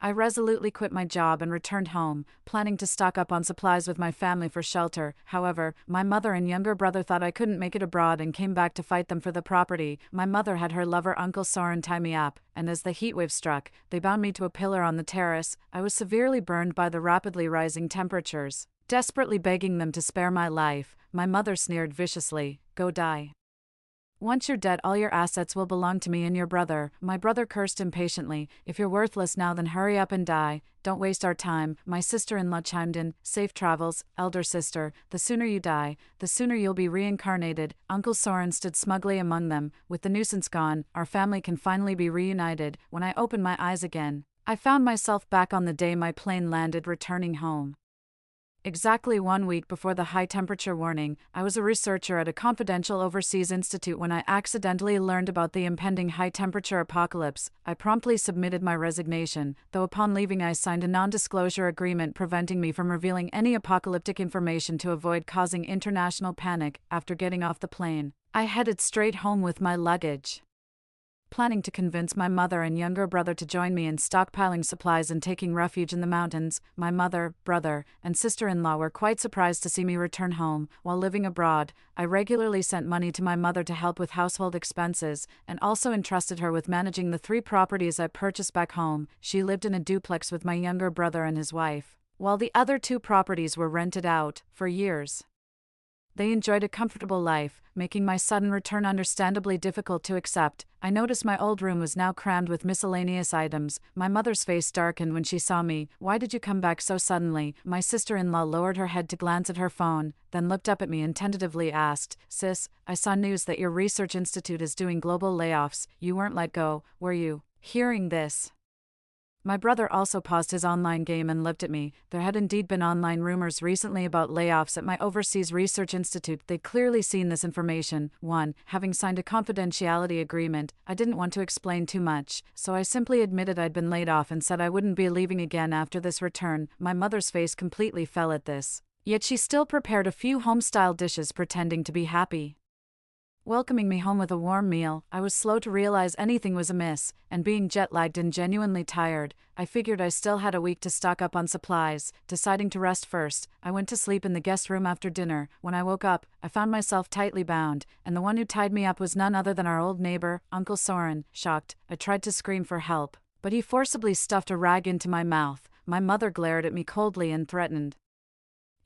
I resolutely quit my job and returned home, planning to stock up on supplies with my family for shelter. However, my mother and younger brother thought I couldn't make it abroad and came back to fight them for the property. My mother had her lover Uncle Soren tie me up, and as the heatwave struck, they bound me to a pillar on the terrace. I was severely burned by the rapidly rising temperatures. Desperately begging them to spare my life, my mother sneered viciously, "Go die. Once you're dead, all your assets will belong to me and your brother." My brother cursed impatiently, "If you're worthless now, then hurry up and die. Don't waste our time." My sister-in-law chimed in, "Safe travels, elder sister. The sooner you die, the sooner you'll be reincarnated." Uncle Soren stood smugly among them. "With the nuisance gone, our family can finally be reunited." When I opened my eyes again, I found myself back on the day my plane landed, returning home. Exactly 1 week before the high temperature warning, I was a researcher at a confidential overseas institute when I accidentally learned about the impending high temperature apocalypse. I promptly submitted my resignation, though upon leaving I signed a non-disclosure agreement preventing me from revealing any apocalyptic information to avoid causing international panic. After getting off the plane, I headed straight home with my luggage, planning to convince my mother and younger brother to join me in stockpiling supplies and taking refuge in the mountains. My mother, brother, and sister-in-law were quite surprised to see me return home. While living abroad, I regularly sent money to my mother to help with household expenses, and also entrusted her with managing the 3 properties I purchased back home. She lived in a duplex with my younger brother and his wife, while the other 2 properties were rented out. For years, they enjoyed a comfortable life, making my sudden return understandably difficult to accept. I noticed my old room was now crammed with miscellaneous items. My mother's face darkened when she saw me. "Why did you come back so suddenly?" My sister-in-law lowered her head to glance at her phone, then looked up at me and tentatively asked, "Sis, I saw news that your research institute is doing global layoffs. You weren't let go, were you?" Hearing this, my brother also paused his online game and looked at me. There had indeed been online rumors recently about layoffs at my overseas research institute. They'd clearly seen this information. Having signed a confidentiality agreement, I didn't want to explain too much, so I simply admitted I'd been laid off and said I wouldn't be leaving again after this return. My mother's face completely fell at this, yet she still prepared a few home-style dishes pretending to be happy, welcoming me home with a warm meal. I was slow to realize anything was amiss, and being jet-lagged and genuinely tired, I figured I still had a week to stock up on supplies. Deciding to rest first, I went to sleep in the guest room after dinner. When I woke up, I found myself tightly bound, and the one who tied me up was none other than our old neighbor, Uncle Soren. Shocked, I tried to scream for help, but he forcibly stuffed a rag into my mouth. My mother glared at me coldly and threatened,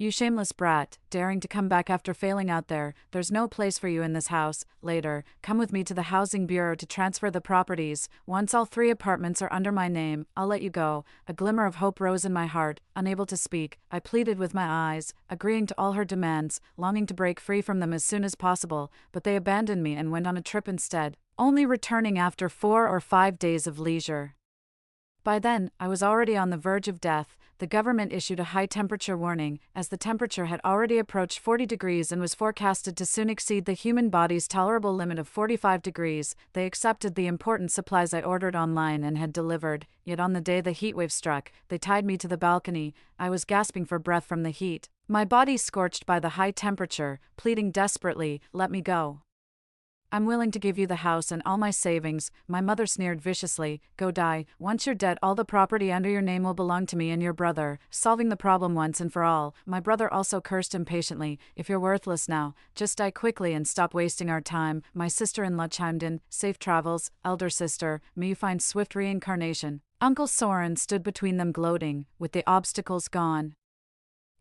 "You shameless brat, daring to come back after failing out there. There's no place for you in this house." Later, "Come with me to the housing bureau to transfer the properties. Once all 3 apartments are under my name, I'll let you go." A glimmer of hope rose in my heart. Unable to speak, I pleaded with my eyes, agreeing to all her demands, longing to break free from them as soon as possible, but they abandoned me and went on a trip instead, only returning after 4 or 5 days of leisure. By then, I was already on the verge of death. The government issued a high-temperature warning, as the temperature had already approached 40 degrees and was forecasted to soon exceed the human body's tolerable limit of 45 degrees. They accepted the important supplies I ordered online and had delivered, yet on the day the heatwave struck, they tied me to the balcony. I was gasping for breath from the heat, my body scorched by the high temperature, pleading desperately, "Let me go. I'm willing to give you the house and all my savings." My mother sneered viciously, "Go die. Once you're dead, all the property under your name will belong to me and your brother, solving the problem once and for all." My brother also cursed impatiently, "If you're worthless now, just die quickly and stop wasting our time." My sister-in-law chimed in, "Safe travels, elder sister. May you find swift reincarnation." Uncle Soren stood between them gloating, "With the obstacles gone,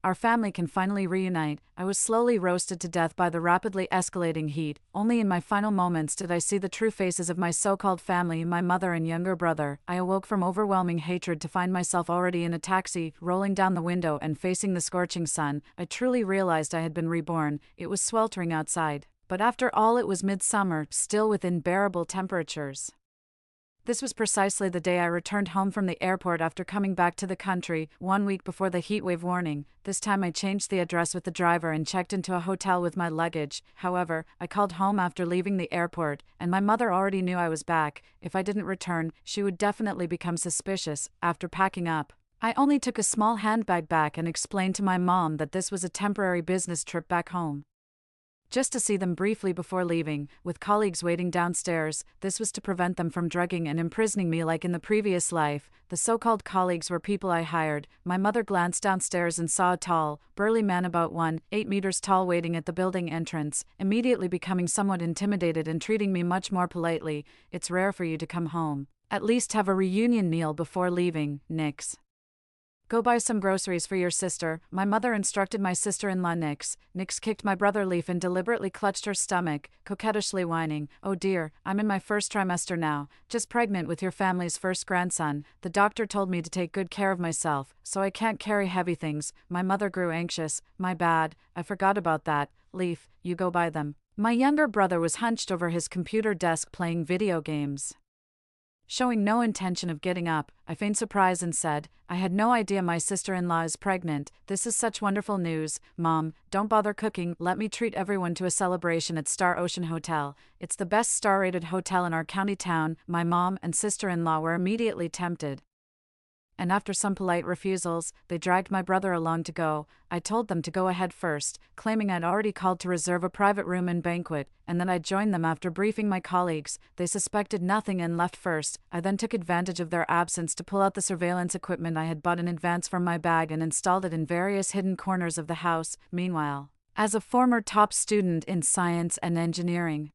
our family can finally reunite." I was slowly roasted to death by the rapidly escalating heat. Only in my final moments did I see the true faces of my so-called family, my mother and younger brother. I awoke from overwhelming hatred to find myself already in a taxi, rolling down the window and facing the scorching sun. I truly realized I had been reborn. It was sweltering outside, but after all it was midsummer, still within bearable temperatures. This was precisely the day I returned home from the airport after coming back to the country, 1 week before the heatwave warning. This time I changed the address with the driver and checked into a hotel with my luggage. However, I called home after leaving the airport, and my mother already knew I was back. If I didn't return, she would definitely become suspicious. After packing up, I only took a small handbag back and explained to my mom that this was a temporary business trip back home. just to see them briefly before leaving, with colleagues waiting downstairs. This was to prevent them from drugging and imprisoning me like in the previous life. The so-called colleagues were people I hired. My mother glanced downstairs and saw a tall, burly man about 1.8 meters tall waiting at the building entrance, immediately becoming somewhat intimidated and treating me much more politely. "It's rare for you to come home. At least have a reunion meal before leaving, Nix. Go buy some groceries for your sister," my mother instructed my sister-in-law Nix. Nix kicked my brother Leaf and deliberately clutched her stomach, coquettishly whining, "Oh dear, I'm in my first trimester now, just pregnant with your family's first grandson. The doctor told me to take good care of myself, so I can't carry heavy things." My mother grew anxious. "My bad, I forgot about that. Leaf, you go buy them." My younger brother was hunched over his computer desk playing video games. Showing no intention of getting up, I feigned surprise and said, "I had no idea my sister-in-law is pregnant. This is such wonderful news. Mom, don't bother cooking. Let me treat everyone to a celebration at Star Ocean Hotel. It's the best star-rated hotel in our county town." My mom and sister-in-law were immediately tempted, and after some polite refusals, they dragged my brother along to go. I told them to go ahead first, claiming I'd already called to reserve a private room and banquet, and then I'd join them after briefing my colleagues. They suspected nothing and left first. I then took advantage of their absence to pull out the surveillance equipment I had bought in advance from my bag and installed it in various hidden corners of the house. Meanwhile, as a former top student in science and engineering,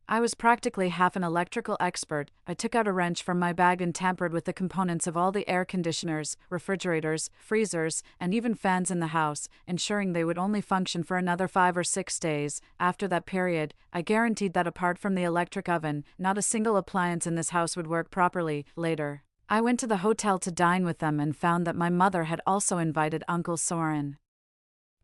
I was practically half an electrical expert. I took out a wrench from my bag and tampered with the components of all the air conditioners, refrigerators, freezers, and even fans in the house, ensuring they would only function for another 5 or 6 days. After that period, I guaranteed that apart from the electric oven, not a single appliance in this house would work properly. Later, I went to the hotel to dine with them and found that my mother had also invited Uncle Soren,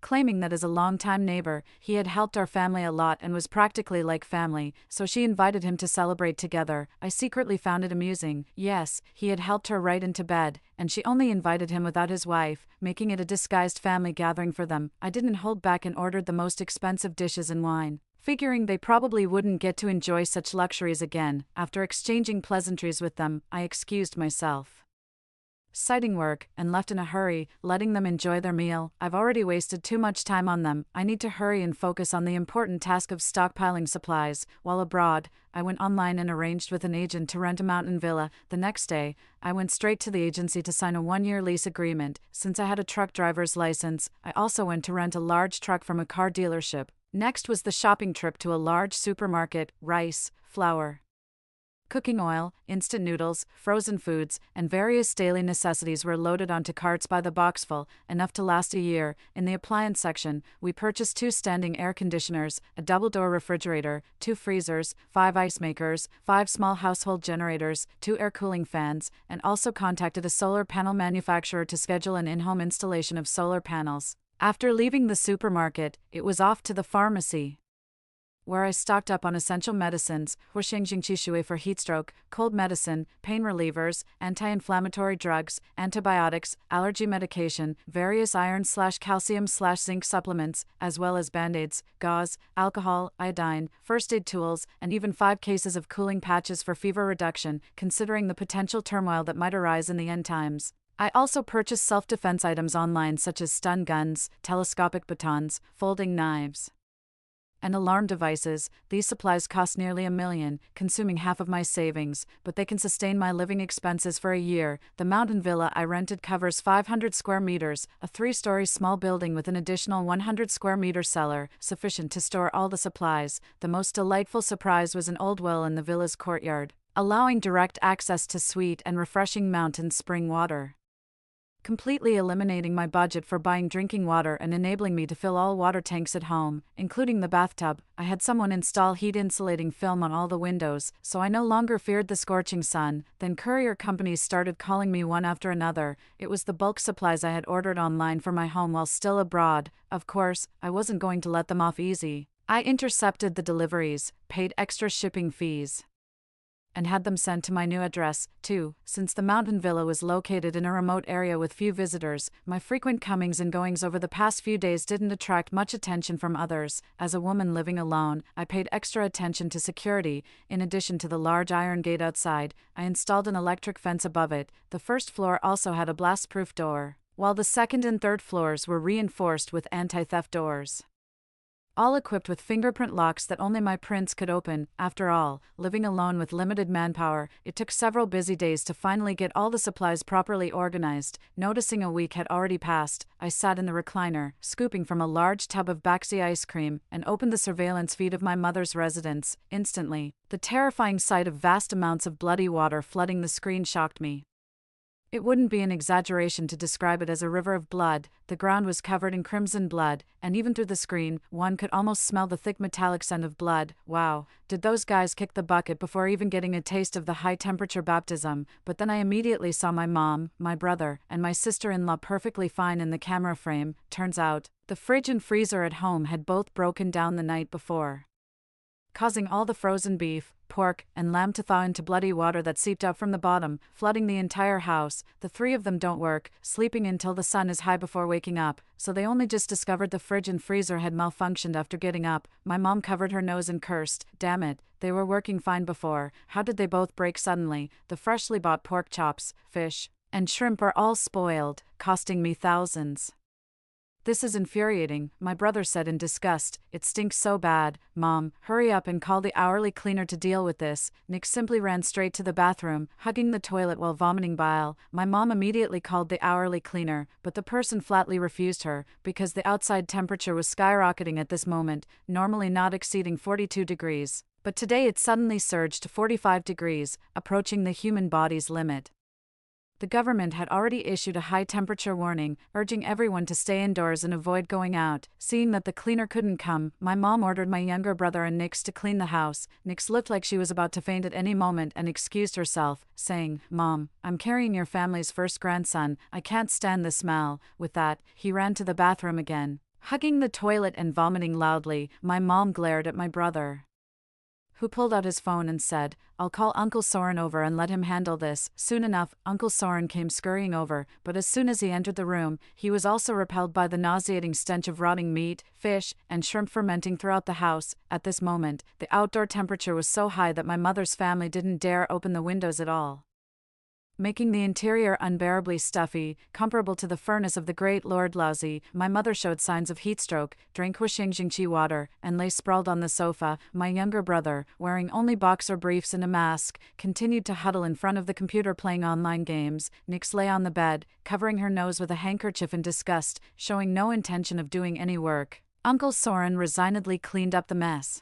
claiming that as a longtime neighbor, he had helped our family a lot and was practically like family, so she invited him to celebrate together. I secretly found it amusing. Yes, he had helped her right into bed, and she only invited him without his wife, making it a disguised family gathering for them. I didn't hold back and ordered the most expensive dishes and wine, figuring they probably wouldn't get to enjoy such luxuries again. After exchanging pleasantries with them, I excused myself, citing work, and left in a hurry, letting them enjoy their meal. I've already wasted too much time on them. I need to hurry and focus on the important task of stockpiling supplies. While abroad, I went online and arranged with an agent to rent a mountain villa. The next day, I went straight to the agency to sign a 1-year lease agreement. Since I had a truck driver's license, I also went to rent a large truck from a car dealership. Next was the shopping trip to a large supermarket. Rice, flour, cooking oil, instant noodles, frozen foods, and various daily necessities were loaded onto carts by the boxful, enough to last a year. In the appliance section, we purchased 2 standing air conditioners, a double-door refrigerator, 2 freezers, 5 ice makers, 5 small household generators, 2 air cooling fans, and also contacted a solar panel manufacturer to schedule an in-home installation of solar panels. After leaving the supermarket, it was off to the pharmacy, where I stocked up on essential medicines, Huashengjing for heatstroke, cold medicine, pain relievers, anti-inflammatory drugs, antibiotics, allergy medication, various iron/calcium/zinc supplements, as well as band-aids, gauze, alcohol, iodine, first aid tools, and even 5 cases of cooling patches for fever reduction, considering the potential turmoil that might arise in the end times. I also purchased self-defense items online such as stun guns, telescopic batons, folding knives, and alarm devices. These supplies cost nearly $1 million, consuming half of my savings, but they can sustain my living expenses for a year. The mountain villa I rented covers 500 square meters, a 3-story small building with an additional 100 square meter cellar, sufficient to store all the supplies. The most delightful surprise was an old well in the villa's courtyard, allowing direct access to sweet and refreshing mountain spring water, completely eliminating my budget for buying drinking water and enabling me to fill all water tanks at home, including the bathtub. I had someone install heat-insulating film on all the windows, so I no longer feared the scorching sun. Then courier companies started calling me one after another. It was the bulk supplies I had ordered online for my home while still abroad. Of course, I wasn't going to let them off easy. I intercepted the deliveries, paid extra shipping fees, and had them sent to my new address, too. Since the mountain villa was located in a remote area with few visitors, my frequent comings and goings over the past few days didn't attract much attention from others. As a woman living alone, I paid extra attention to security. In addition to the large iron gate outside, I installed an electric fence above it. The first floor also had a blast-proof door, while the second and third floors were reinforced with anti-theft doors. all equipped with fingerprint locks that only my prints could open. After all, living alone with limited manpower, it took several busy days to finally get all the supplies properly organized. Noticing a week had already passed, I sat in the recliner, scooping from a large tub of Baxi ice cream, and opened the surveillance feed of my mother's residence. Instantly, the terrifying sight of vast amounts of bloody water flooding the screen shocked me. It wouldn't be an exaggeration to describe it as a river of blood. The ground was covered in crimson blood, and even through the screen, one could almost smell the thick metallic scent of blood. Wow, did those guys kick the bucket before even getting a taste of the high-temperature baptism? But then I immediately saw my mom, my brother, and my sister-in-law perfectly fine in the camera frame. Turns out, the fridge and freezer at home had both broken down the night before, causing all the frozen beef, pork, and lamb to thaw into bloody water that seeped out from the bottom, flooding the entire house. The three of them don't work, sleeping until the sun is high before waking up, so they only just discovered the fridge and freezer had malfunctioned after getting up. My mom covered her nose and cursed, "Damn it, they were working fine before. How did they both break suddenly?" The freshly bought pork chops, fish, and shrimp are all spoiled, costing me thousands. "This is infuriating," my brother said in disgust. "It stinks so bad. Mom, hurry up and call the hourly cleaner to deal with this." Nick simply ran straight to the bathroom, hugging the toilet while vomiting bile. My mom immediately called the hourly cleaner, but the person flatly refused her, because the outside temperature was skyrocketing at this moment, normally not exceeding 42 degrees. But today it suddenly surged to 45 degrees, approaching the human body's limit. The government had already issued a high-temperature warning, urging everyone to stay indoors and avoid going out. Seeing that the cleaner couldn't come, my mom ordered my younger brother and Nix to clean the house. Nix looked like she was about to faint at any moment and excused herself, saying, "Mom, I'm carrying your family's first grandson. I can't stand the smell." With that, he ran to the bathroom again, hugging the toilet and vomiting loudly. My mom glared at my brother, who pulled out his phone and said, "I'll call Uncle Soren over and let him handle this." Soon enough, Uncle Soren came scurrying over, but as soon as he entered the room, he was also repelled by the nauseating stench of rotting meat, fish, and shrimp fermenting throughout the house. At this moment, the outdoor temperature was so high that my mother's family didn't dare open the windows at all, making the interior unbearably stuffy, comparable to the furnace of the great Lord Laozi. My mother showed signs of heatstroke, drank Wuxingxingqi water, and lay sprawled on the sofa. My younger brother, wearing only boxer briefs and a mask, continued to huddle in front of the computer playing online games. Nix lay on the bed, covering her nose with a handkerchief in disgust, showing no intention of doing any work. Uncle Soren resignedly cleaned up the mess,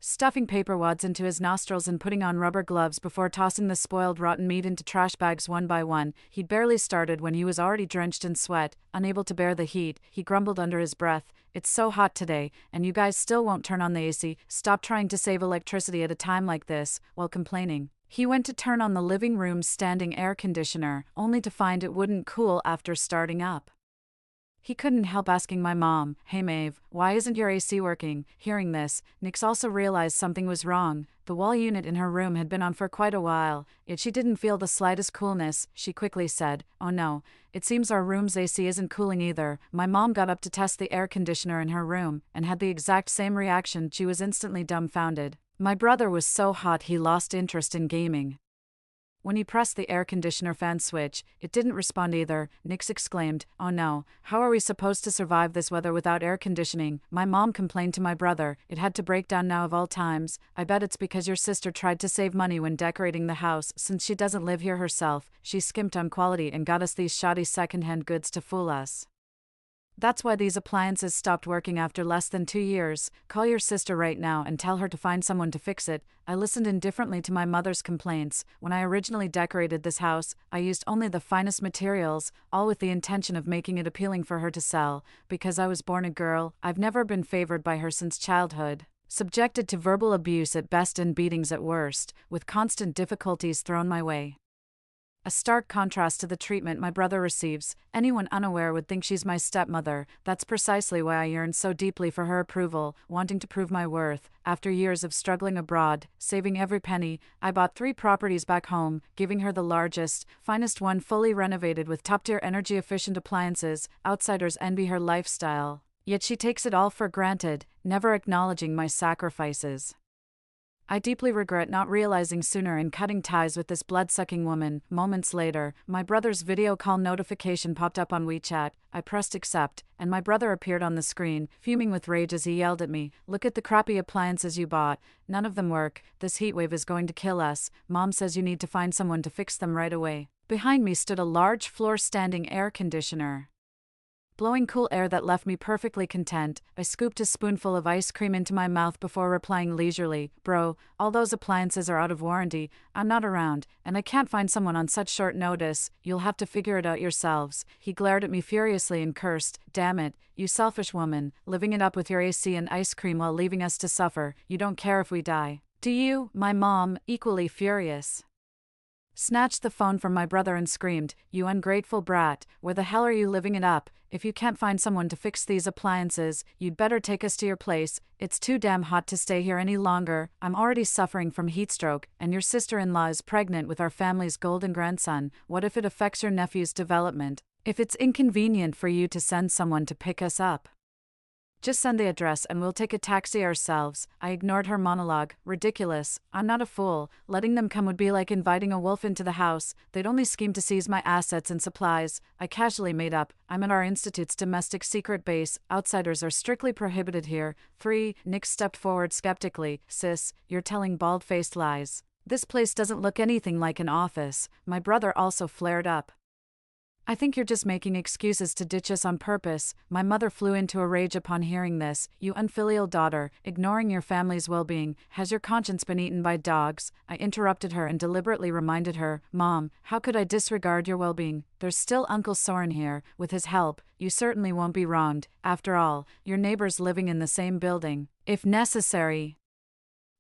stuffing paper wads into his nostrils and putting on rubber gloves before tossing the spoiled rotten meat into trash bags one by one. He'd barely started when he was already drenched in sweat. Unable to bear the heat, he grumbled under his breath, "It's so hot today, and you guys still won't turn on the AC. Stop trying to save electricity at a time like this." While complaining, he went to turn on the living room's standing air conditioner, only to find it wouldn't cool after starting up. He couldn't help asking my mom, "Hey Maeve, why isn't your AC working?" Hearing this, Nix also realized something was wrong. The wall unit in her room had been on for quite a while, yet she didn't feel the slightest coolness. She quickly said, "Oh no, it seems our room's AC isn't cooling either." My mom got up to test the air conditioner in her room, and had the exact same reaction. She was instantly dumbfounded. My brother was so hot he lost interest in gaming. When he pressed the air conditioner fan switch, it didn't respond either. Nix exclaimed, "Oh no, how are we supposed to survive this weather without air conditioning?" My mom complained to my brother, "It had to break down now of all times. I bet it's because your sister tried to save money when decorating the house. Since she doesn't live here herself, she skimped on quality and got us these shoddy second-hand goods to fool us. That's why these appliances stopped working after less than 2 years. Call your sister right now and tell her to find someone to fix it." I listened indifferently to my mother's complaints. When I originally decorated this house, I used only the finest materials, all with the intention of making it appealing for her to sell. Because I was born a girl, I've never been favored by her since childhood, subjected to verbal abuse at best and beatings at worst, with constant difficulties thrown my way. A stark contrast to the treatment my brother receives. Anyone unaware would think she's my stepmother. That's precisely why I yearned so deeply for her approval, wanting to prove my worth. After years of struggling abroad, saving every penny, I bought 3 properties back home, giving her the largest, finest one fully renovated with top-tier energy-efficient appliances. Outsiders envy her lifestyle, yet she takes it all for granted, never acknowledging my sacrifices. I deeply regret not realizing sooner and cutting ties with this blood-sucking woman. Moments later, my brother's video call notification popped up on WeChat. I pressed accept, and my brother appeared on the screen, fuming with rage as he yelled at me, "Look at the crappy appliances you bought. None of them work. This heatwave is going to kill us. Mom says you need to find someone to fix them right away." Behind me stood a large floor-standing air conditioner, blowing cool air that left me perfectly content. I scooped a spoonful of ice cream into my mouth before replying leisurely, "Bro, all those appliances are out of warranty. I'm not around, and I can't find someone on such short notice. You'll have to figure it out yourselves." He glared at me furiously and cursed, "Damn it, you selfish woman, living it up with your AC and ice cream while leaving us to suffer. You don't care if we die, do you?" My mom, equally furious, snatched the phone from my brother and screamed, "You ungrateful brat, where the hell are you living it up? If you can't find someone to fix these appliances, you'd better take us to your place. It's too damn hot to stay here any longer. I'm already suffering from heatstroke, and your sister-in-law is pregnant with our family's golden grandson. What if it affects your nephew's development? If it's inconvenient for you to send someone to pick us up, just send the address and we'll take a taxi ourselves." I ignored her monologue. Ridiculous. I'm not a fool. Letting them come would be like inviting a wolf into the house. They'd only scheme to seize my assets and supplies. I casually made up, "I'm at our institute's domestic secret base. Outsiders are strictly prohibited here." 3. Nick stepped forward skeptically. "Sis, you're telling bald-faced lies. This place doesn't look anything like an office." My brother also flared up. "I think you're just making excuses to ditch us on purpose." My mother flew into a rage upon hearing this. "You unfilial daughter, ignoring your family's well-being. Has your conscience been eaten by dogs?" I interrupted her and deliberately reminded her, "Mom, how could I disregard your well-being? There's still Uncle Soren here. With his help, you certainly won't be wronged. After all, your neighbors living in the same building. If necessary,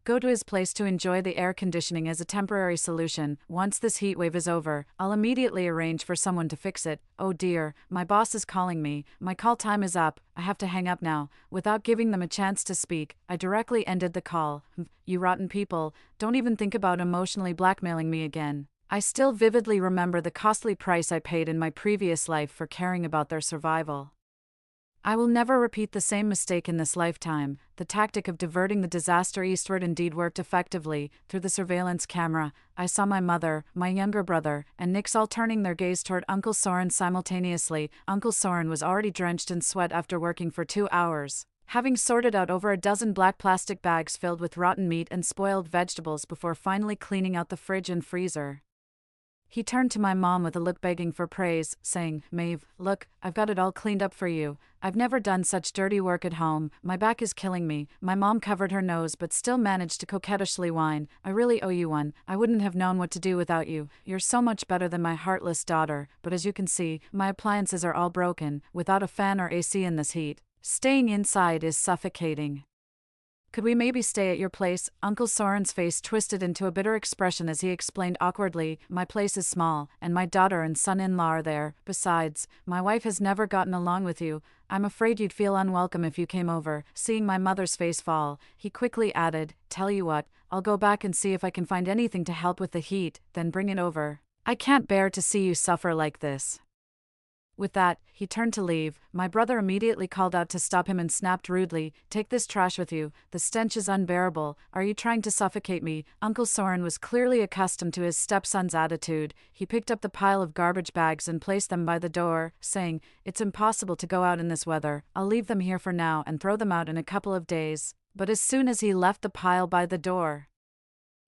go to his place to enjoy the air conditioning as a temporary solution. Once this heat wave is over, I'll immediately arrange for someone to fix it." "Oh dear, my boss is calling me. My call time is up. I have to hang up now." Without giving them a chance to speak, I directly ended the call. "You rotten people, don't even think about emotionally blackmailing me again." I still vividly remember the costly price I paid in my previous life for caring about their survival. I will never repeat the same mistake in this lifetime. The tactic of diverting the disaster eastward indeed worked effectively. Through the surveillance camera, I saw my mother, my younger brother, and Nick's all turning their gaze toward Uncle Soren simultaneously. Uncle Soren was already drenched in sweat after working for 2 hours, having sorted out over a dozen black plastic bags filled with rotten meat and spoiled vegetables before finally cleaning out the fridge and freezer. He turned to my mom with a look begging for praise, saying, "Maeve, look, I've got it all cleaned up for you. I've never done such dirty work at home. My back is killing me." My mom covered her nose but still managed to coquettishly whine, "I really owe you one. I wouldn't have known what to do without you. You're so much better than my heartless daughter. But as you can see, my appliances are all broken. Without a fan or AC in this heat, staying inside is suffocating. Could we maybe stay at your place?" Uncle Soren's face twisted into a bitter expression as he explained awkwardly, "My place is small, and my daughter and son-in-law are there. Besides, my wife has never gotten along with you. I'm afraid you'd feel unwelcome if you came over." Seeing my mother's face fall, he quickly added, "Tell you what, I'll go back and see if I can find anything to help with the heat, then bring it over. I can't bear to see you suffer like this." With that, he turned to leave. My brother immediately called out to stop him and snapped rudely, "Take this trash with you. The stench is unbearable. Are you trying to suffocate me?" Uncle Soren was clearly accustomed to his stepson's attitude. He picked up the pile of garbage bags and placed them by the door, saying, "It's impossible to go out in this weather. I'll leave them here for now and throw them out in a couple of days." But as soon as he left the pile by the door,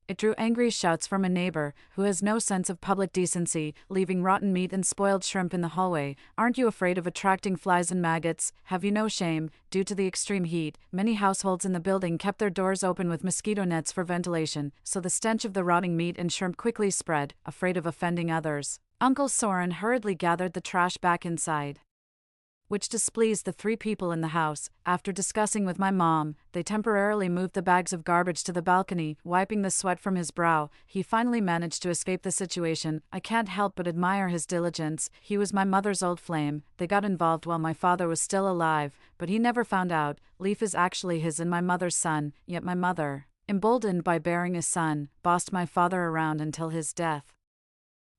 it drew angry shouts from a neighbor, who has no sense of public decency, leaving rotten meat and spoiled shrimp in the hallway. "Aren't you afraid of attracting flies and maggots? Have you no shame?" Due to the extreme heat, many households in the building kept their doors open with mosquito nets for ventilation, so the stench of the rotting meat and shrimp quickly spread. Afraid of offending others, Uncle Soren hurriedly gathered the trash back inside, which displeased the 3 people in the house. After discussing with my mom, they temporarily moved the bags of garbage to the balcony. Wiping the sweat from his brow, he finally managed to escape the situation. I can't help but admire his diligence. He was my mother's old flame. They got involved while my father was still alive, but he never found out. Leaf is actually his and my mother's son, yet my mother, emboldened by bearing a son, bossed my father around until his death.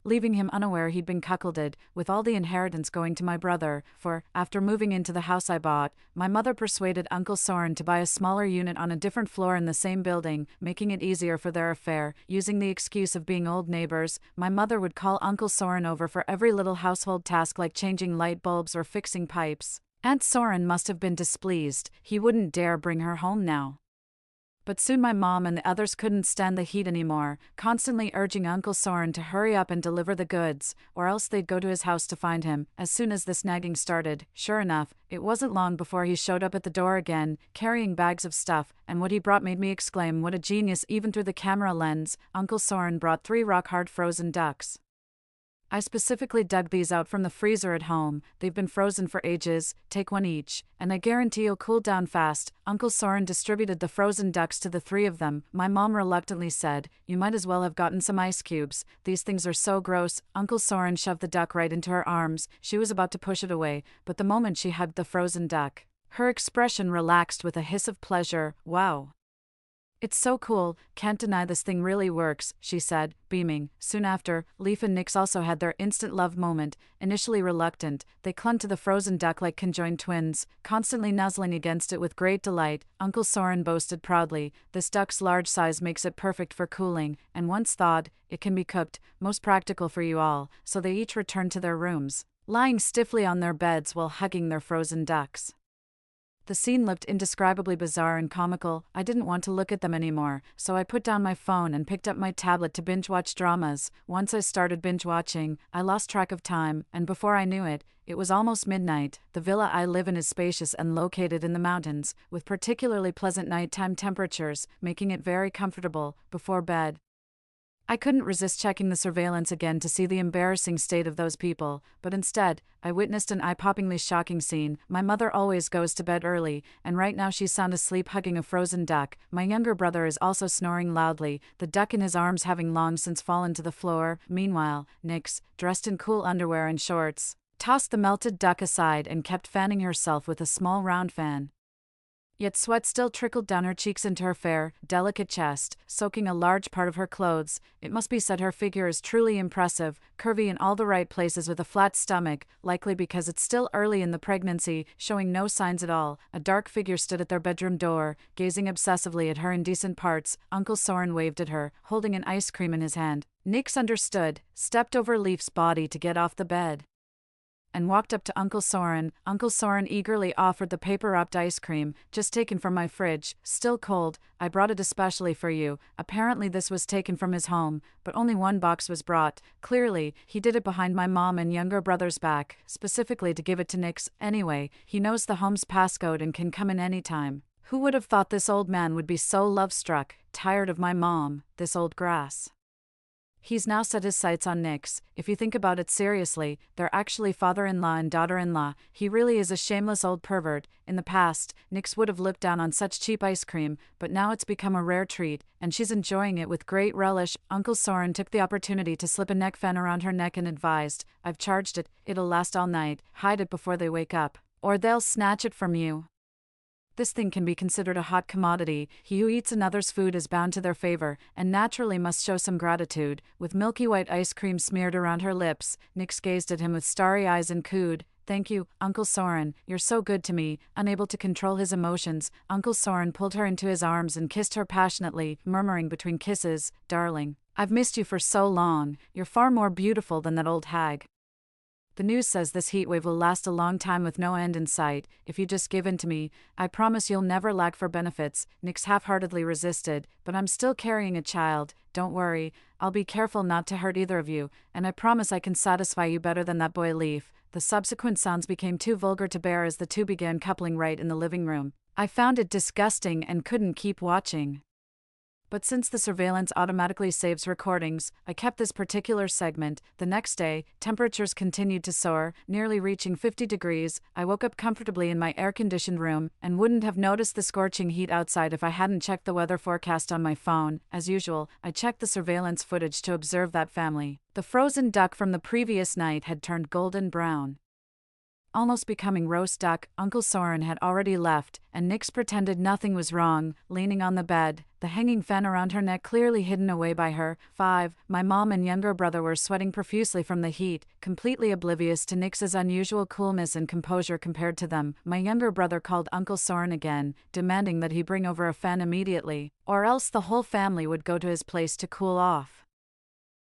leaving him unaware he'd been cuckolded, with all the inheritance going to my brother, for, after moving into the house I bought, my mother persuaded Uncle Soren to buy a smaller unit on a different floor in the same building, making it easier for their affair. Using the excuse of being old neighbors, my mother would call Uncle Soren over for every little household task like changing light bulbs or fixing pipes. Aunt Soren must have been displeased. He wouldn't dare bring her home now. But soon my mom and the others couldn't stand the heat anymore, constantly urging Uncle Soren to hurry up and deliver the goods, or else they'd go to his house to find him. As soon as this nagging started, sure enough, it wasn't long before he showed up at the door again, carrying bags of stuff, and what he brought made me exclaim, "What a genius!" Even through the camera lens. Uncle Soren brought 3 rock-hard frozen ducks. I specifically dug these out from the freezer at home. They've been frozen for ages. Take one each, and I guarantee you'll cool down fast. Uncle Soren distributed the frozen ducks to the 3 of them. My mom reluctantly said, "You might as well have gotten some ice cubes. These things are so gross." Uncle Soren shoved the duck right into her arms. She was about to push it away, but the moment she hugged the frozen duck, her expression relaxed with a hiss of pleasure. "Wow. It's so cool, can't deny this thing really works," she said, beaming. Soon after, Leaf and Nix also had their instant love moment. Initially reluctant, they clung to the frozen duck like conjoined twins, constantly nuzzling against it with great delight. Uncle Soren boasted proudly, "This duck's large size makes it perfect for cooling, and once thawed, it can be cooked, most practical for you all." So they each returned to their rooms, lying stiffly on their beds while hugging their frozen ducks. The scene looked indescribably bizarre and comical. I didn't want to look at them anymore, so I put down my phone and picked up my tablet to binge-watch dramas. Once I started binge-watching, I lost track of time, and before I knew it, it was almost midnight. The villa I live in is spacious and located in the mountains, with particularly pleasant nighttime temperatures, making it very comfortable. Before bed, I couldn't resist checking the surveillance again to see the embarrassing state of those people, but instead, I witnessed an eye-poppingly shocking scene. My mother always goes to bed early, and right now she's sound asleep hugging a frozen duck. My younger brother is also snoring loudly, the duck in his arms having long since fallen to the floor. Meanwhile, Nix, dressed in cool underwear and shorts, tossed the melted duck aside and kept fanning herself with a small round fan. Yet sweat still trickled down her cheeks into her fair, delicate chest, soaking a large part of her clothes. It must be said her figure is truly impressive, curvy in all the right places with a flat stomach, likely because it's still early in the pregnancy, showing no signs at all. A dark figure stood at their bedroom door, gazing obsessively at her indecent parts. Uncle Soren waved at her, holding an ice cream in his hand. Nix understood, stepped over Leaf's body to get off the bed, and walked up to Uncle Soren. Uncle Soren eagerly offered the paper-wrapped ice cream, "Just taken from my fridge, still cold. I brought it especially for you." Apparently this was taken from his home, but only one box was brought. Clearly, he did it behind my mom and younger brother's back, specifically to give it to Nix. Anyway, he knows the home's passcode and can come in any time. Who would have thought this old man would be so love-struck, tired of my mom, this old grass? He's now set his sights on Nix. If you think about it seriously, they're actually father-in-law and daughter-in-law. He really is a shameless old pervert. In the past, Nix would have looked down on such cheap ice cream, but now it's become a rare treat, and she's enjoying it with great relish. Uncle Soren took the opportunity to slip a neck fan around her neck and advised, "I've charged it, it'll last all night. Hide it before they wake up, or they'll snatch it from you." This thing can be considered a hot commodity. He who eats another's food is bound to their favor, and naturally must show some gratitude. With milky white ice cream smeared around her lips, Nix gazed at him with starry eyes and cooed, "Thank you, Uncle Soren, you're so good to me." Unable to control his emotions, Uncle Soren pulled her into his arms and kissed her passionately, murmuring between kisses, "Darling, I've missed you for so long. You're far more beautiful than that old hag." The news says this heat wave will last a long time with no end in sight. "If you just give in to me, I promise you'll never lack for benefits." Nix half-heartedly resisted, "But I'm still carrying a child. Don't worry, I'll be careful not to hurt either of you, and I promise I can satisfy you better than that boy Leaf." The subsequent sounds became too vulgar to bear as the two began coupling right in the living room. I found it disgusting and couldn't keep watching. But since the surveillance automatically saves recordings, I kept this particular segment. The next day, temperatures continued to soar, nearly reaching 50 degrees. I woke up comfortably in my air-conditioned room, and wouldn't have noticed the scorching heat outside if I hadn't checked the weather forecast on my phone. As usual, I checked the surveillance footage to observe that family. The frozen duck from the previous night had turned golden brown. Almost becoming roast duck, Uncle Soren had already left, and Nix pretended nothing was wrong, leaning on the bed, the hanging fan around her neck clearly hidden away by her. 5. My mom and younger brother were sweating profusely from the heat, completely oblivious to Nix's unusual coolness and composure compared to them. My younger brother called Uncle Soren again, demanding that he bring over a fan immediately, or else the whole family would go to his place to cool off.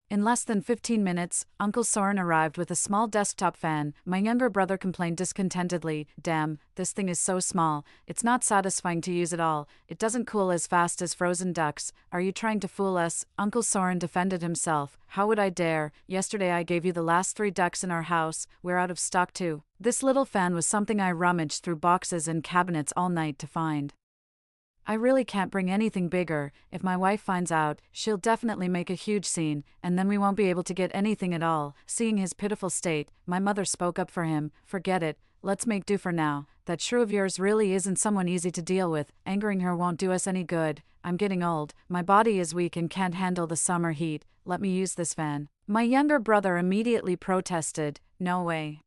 In less than 15 minutes, Uncle Soren arrived with a small desktop fan. My younger brother complained discontentedly, "Damn, this thing is so small, it's not satisfying to use at all, it doesn't cool as fast as frozen ducks. Are you trying to fool us?" Uncle Soren defended himself. "How would I dare? Yesterday I gave you the last 3 ducks in our house, we're out of stock too." This little fan was something I rummaged through boxes and cabinets all night to find. I really can't bring anything bigger. If my wife finds out, she'll definitely make a huge scene, and then we won't be able to get anything at all. Seeing his pitiful state, my mother spoke up for him. "Forget it, let's make do for now. That shrew of yours really isn't someone easy to deal with. Angering her won't do us any good. I'm getting old, my body is weak and can't handle the summer heat. Let me use this fan." My younger brother immediately protested, "No way.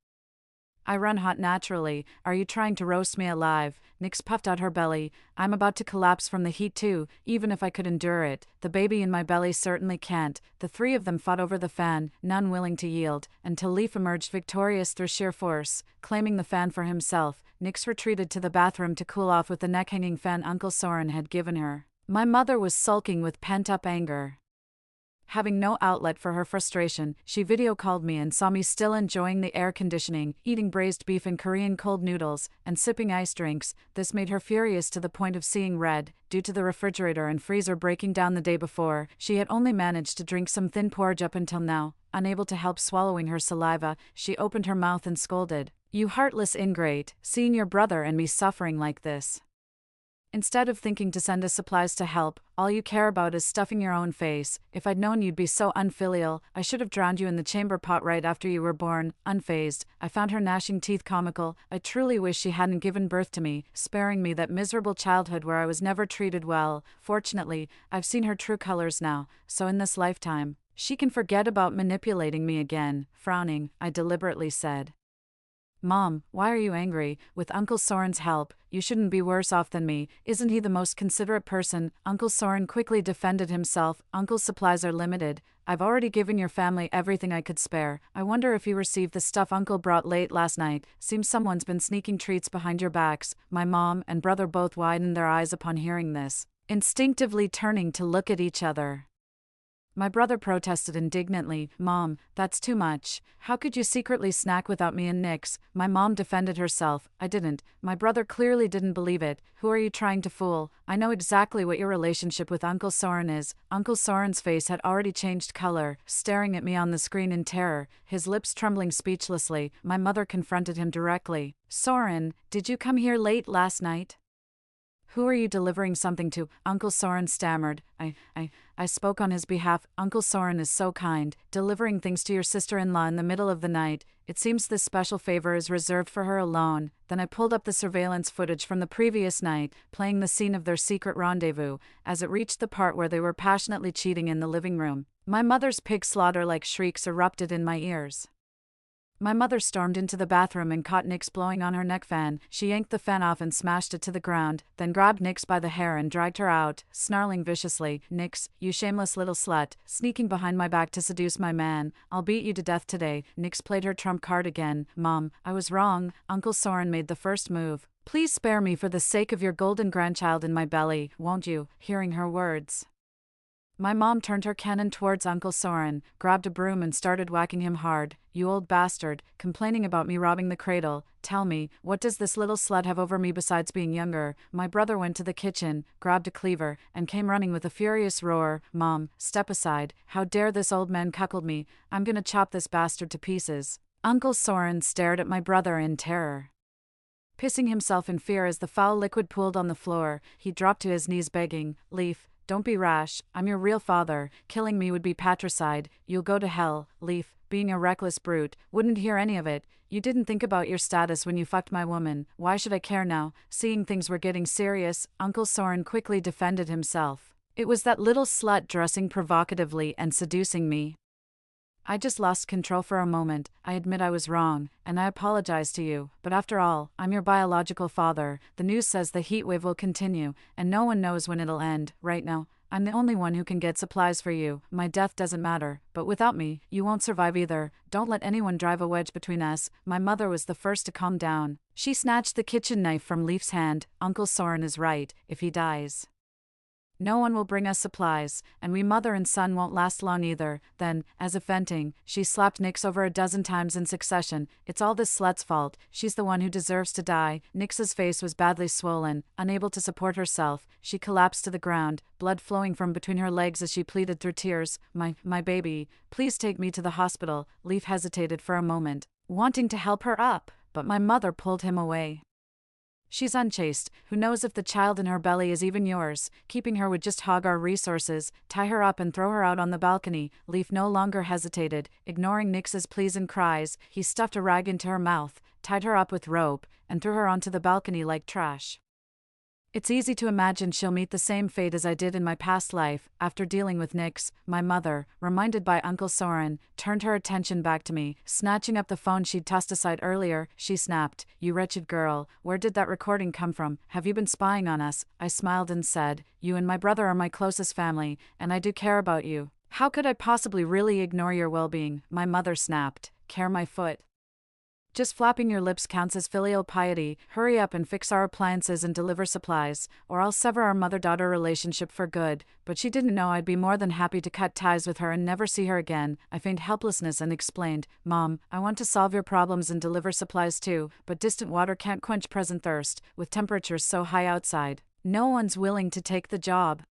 I run hot naturally, are you trying to roast me alive?" Nix puffed out her belly. "I'm about to collapse from the heat too, even if I could endure it. The baby in my belly certainly can't." The 3 of them fought over the fan, none willing to yield, until Leaf emerged victorious through sheer force. Claiming the fan for himself, Nix retreated to the bathroom to cool off with the neck-hanging fan Uncle Soren had given her. My mother was sulking with pent-up anger. Having no outlet for her frustration, she video-called me and saw me still enjoying the air conditioning, eating braised beef and Korean cold noodles, and sipping ice drinks. This made her furious to the point of seeing red. Due to the refrigerator and freezer breaking down the day before, she had only managed to drink some thin porridge up until now. Unable to help swallowing her saliva, she opened her mouth and scolded, "You heartless ingrate, seeing your brother and me suffering like this. Instead of thinking to send us supplies to help, all you care about is stuffing your own face. If I'd known you'd be so unfilial, I should have drowned you in the chamber pot right after you were born." Unfazed, I found her gnashing teeth comical. I truly wish she hadn't given birth to me, sparing me that miserable childhood where I was never treated well. Fortunately, I've seen her true colors now, so in this lifetime, she can forget about manipulating me again. Frowning, I deliberately said, "Mom, why are you angry? With Uncle Soren's help, you shouldn't be worse off than me. Isn't he the most considerate person?" Uncle Soren quickly defended himself. "Uncle's supplies are limited. I've already given your family everything I could spare. I wonder if you received the stuff Uncle brought late last night. Seems someone's been sneaking treats behind your backs." My mom and brother both widened their eyes upon hearing this, instinctively turning to look at each other. My brother protested indignantly, "Mom, that's too much. How could you secretly snack without me and Nix?" My mom defended herself. "I didn't." My brother clearly didn't believe it. "Who are you trying to fool? I know exactly what your relationship with Uncle Soren is." Uncle Soren's face had already changed color, staring at me on the screen in terror, his lips trembling speechlessly. My mother confronted him directly. "Soren, did you come here late last night? Who are you delivering something to?" Uncle Soren stammered. I spoke on his behalf. "Uncle Soren is so kind, delivering things to your sister-in-law in the middle of the night. It seems this special favor is reserved for her alone." Then I pulled up the surveillance footage from the previous night, playing the scene of their secret rendezvous. As it reached the part where they were passionately cheating in the living room, my mother's pig slaughter-like shrieks erupted in my ears. My mother stormed into the bathroom and caught Nix blowing on her neck fan. She yanked the fan off and smashed it to the ground, then grabbed Nix by the hair and dragged her out, snarling viciously, "Nix, you shameless little slut, sneaking behind my back to seduce my man. I'll beat you to death today." Nix played her trump card again. "Mom, I was wrong." Uncle Soren made the first move. "Please spare me for the sake of your golden grandchild in my belly, won't you?" Hearing her words, my mom turned her cannon towards Uncle Soren, grabbed a broom and started whacking him hard. "You old bastard, complaining about me robbing the cradle. Tell me, what does this little slut have over me besides being younger?" My brother went to the kitchen, grabbed a cleaver, and came running with a furious roar. "Mom, step aside. How dare this old man cuckold me? I'm gonna chop this bastard to pieces." Uncle Soren stared at my brother in terror. Pissing himself in fear as the foul liquid pooled on the floor, he dropped to his knees begging, "Leaf, don't be rash. I'm your real father. Killing me would be patricide. You'll go to hell." Leaf, being a reckless brute, wouldn't hear any of it. "You didn't think about your status when you fucked my woman. Why should I care now?" Seeing things were getting serious, Uncle Soren quickly defended himself. "It was that little slut dressing provocatively and seducing me. I just lost control for a moment. I admit I was wrong, and I apologize to you, but after all, I'm your biological father. The news says the heat wave will continue, and no one knows when it'll end. Right now, I'm the only one who can get supplies for you. My death doesn't matter, but without me, you won't survive either. Don't let anyone drive a wedge between us." My mother was the first to calm down. She snatched the kitchen knife from Leaf's hand. "Uncle Soren is right. If he dies, no one will bring us supplies, and we mother and son won't last long either." Then, as if venting, she slapped Nix over a dozen times in succession. "It's all this slut's fault. She's the one who deserves to die." Nix's face was badly swollen. Unable to support herself, she collapsed to the ground, blood flowing from between her legs as she pleaded through tears, My baby, please take me to the hospital." Leaf hesitated for a moment, wanting to help her up, but my mother pulled him away. "She's unchaste. Who knows if the child in her belly is even yours? Keeping her would just hog our resources. Tie her up and throw her out on the balcony." Leaf no longer hesitated. Ignoring Nix's pleas and cries, he stuffed a rag into her mouth, tied her up with rope, and threw her onto the balcony like trash. "It's easy to imagine she'll meet the same fate as I did in my past life." After dealing with Nix, my mother, reminded by Uncle Soren, turned her attention back to me. Snatching up the phone she'd tossed aside earlier, she snapped, "You wretched girl, where did that recording come from? Have you been spying on us?" I smiled and said, "You and my brother are my closest family, and I do care about you. How could I possibly really ignore your well-being?" My mother snapped, "Care my foot? Just flapping your lips counts as filial piety. Hurry up and fix our appliances and deliver supplies, or I'll sever our mother-daughter relationship for good." But she didn't know I'd be more than happy to cut ties with her and never see her again. I feigned helplessness and explained, "Mom, I want to solve your problems and deliver supplies too, but distant water can't quench present thirst, with temperatures so high outside. No one's willing to take the job.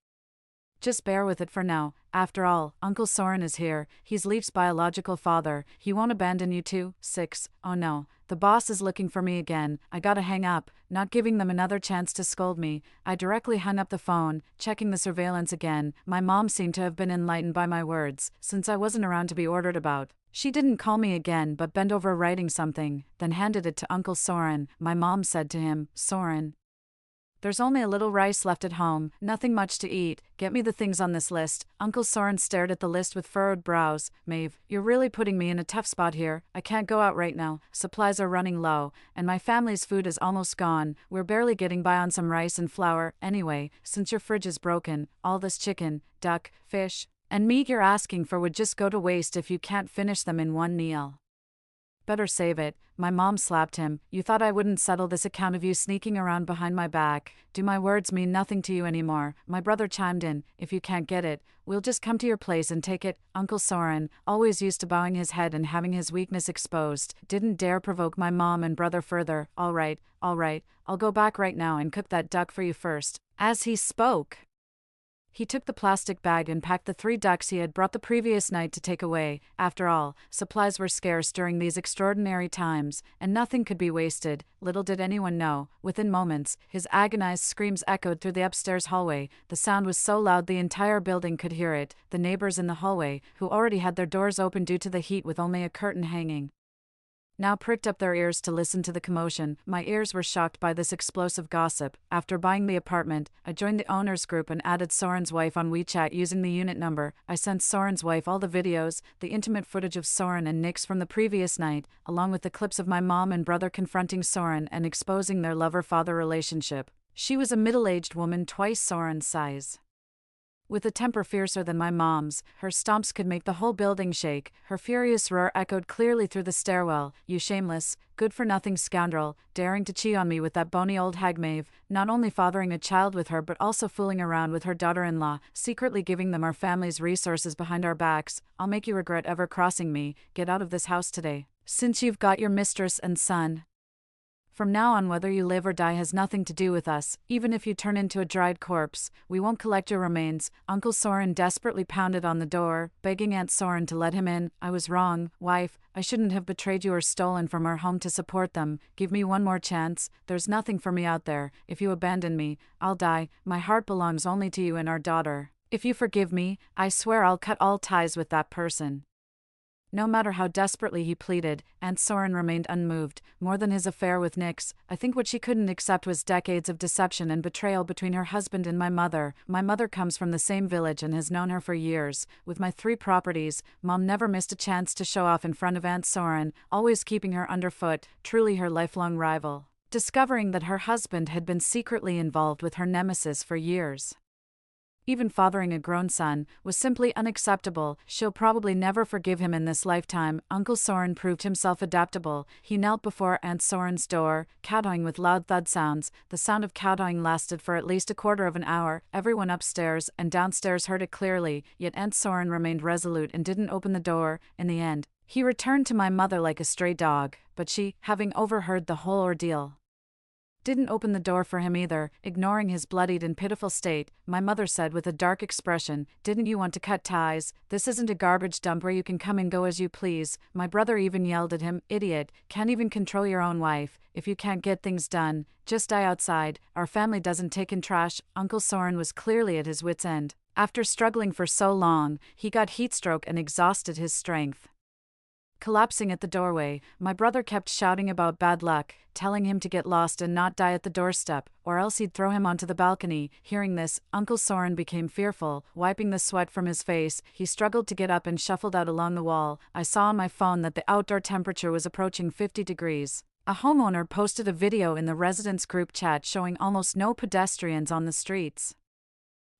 Just bear with it for now. After all, Uncle Soren is here. He's Leaf's biological father. He won't abandon you too." 6. Oh no, the boss is looking for me again. I gotta hang up, not giving them another chance to scold me. I directly hung up the phone, checking the surveillance again. My mom seemed to have been enlightened by my words, since I wasn't around to be ordered about. She didn't call me again but bent over writing something, then handed it to Uncle Soren. My mom said to him, "Soren, there's only a little rice left at home, nothing much to eat. Get me the things on this list." Uncle Soren stared at the list with furrowed brows. "Maeve, you're really putting me in a tough spot here. I can't go out right now. Supplies are running low, and my family's food is almost gone. We're barely getting by on some rice and flour. Anyway, since your fridge is broken, all this chicken, duck, fish, and meat you're asking for would just go to waste if you can't finish them in one meal. Better save it." My mom slapped him. "You thought I wouldn't settle this account of you sneaking around behind my back. Do my words mean nothing to you anymore?" My brother chimed in, "If you can't get it, we'll just come to your place and take it." Uncle Soren, always used to bowing his head and having his weakness exposed, didn't dare provoke my mom and brother further. All right, I'll go back right now and cook that duck for you first." As he spoke, he took the plastic bag and packed the 3 ducks he had brought the previous night to take away. After all, supplies were scarce during these extraordinary times, and nothing could be wasted. Little did anyone know, within moments, his agonized screams echoed through the upstairs hallway. The sound was so loud the entire building could hear it. The neighbors in the hallway, who already had their doors open due to the heat with only a curtain hanging, now pricked up their ears to listen to the commotion. My ears were shocked by this explosive gossip. After buying the apartment, I joined the owners group and added Soren's wife on WeChat using the unit number. I sent Soren's wife all the videos, the intimate footage of Soren and Nix from the previous night, along with the clips of my mom and brother confronting Soren and exposing their lover-father relationship. She was a middle-aged woman twice Soren's size, with a temper fiercer than my mom's. Her stomps could make the whole building shake. Her furious roar echoed clearly through the stairwell. "You shameless, good-for-nothing scoundrel, daring to cheat on me with that bony old hag Maeve, not only fathering a child with her but also fooling around with her daughter-in-law, secretly giving them our family's resources behind our backs. I'll make you regret ever crossing me. Get out of this house today, since you've got your mistress and son. From now on, whether you live or die has nothing to do with us. Even if you turn into a dried corpse, we won't collect your remains." Uncle Soren desperately pounded on the door, begging Aunt Soren to let him in. "I was wrong, wife. I shouldn't have betrayed you or stolen from our home to support them. Give me one more chance. There's nothing for me out there. If you abandon me, I'll die. My heart belongs only to you and our daughter. If you forgive me, I swear I'll cut all ties with that person." No matter how desperately he pleaded, Aunt Soren remained unmoved. More than his affair with Nix, I think what she couldn't accept was decades of deception and betrayal between her husband and my mother. My mother comes from the same village and has known her for years. With my 3 properties, Mom never missed a chance to show off in front of Aunt Soren, always keeping her underfoot, truly her lifelong rival. Discovering that her husband had been secretly involved with her nemesis for years, even fathering a grown son, was simply unacceptable. She'll probably never forgive him in this lifetime. Uncle Soren proved himself adaptable. He knelt before Aunt Soren's door, kowtowing with loud thud sounds. The sound of kowtowing lasted for at least a quarter of an hour. Everyone upstairs and downstairs heard it clearly, yet Aunt Soren remained resolute and didn't open the door. In the end, he returned to my mother like a stray dog, but she, having overheard the whole ordeal, didn't open the door for him either. Ignoring his bloodied and pitiful state, my mother said with a dark expression, "Didn't you want to cut ties? This isn't a garbage dump where you can come and go as you please." My brother even yelled at him, "Idiot, can't even control your own wife. If you can't get things done, just die outside. Our family doesn't take in trash." Uncle Soren was clearly at his wit's end. After struggling for so long, he got heatstroke and exhausted his strength. Collapsing at the doorway, my brother kept shouting about bad luck, telling him to get lost and not die at the doorstep, or else he'd throw him onto the balcony. Hearing this, Uncle Soren became fearful. Wiping the sweat from his face, he struggled to get up and shuffled out along the wall. I saw on my phone that the outdoor temperature was approaching 50 degrees. A homeowner posted a video in the residents' group chat showing almost no pedestrians on the streets,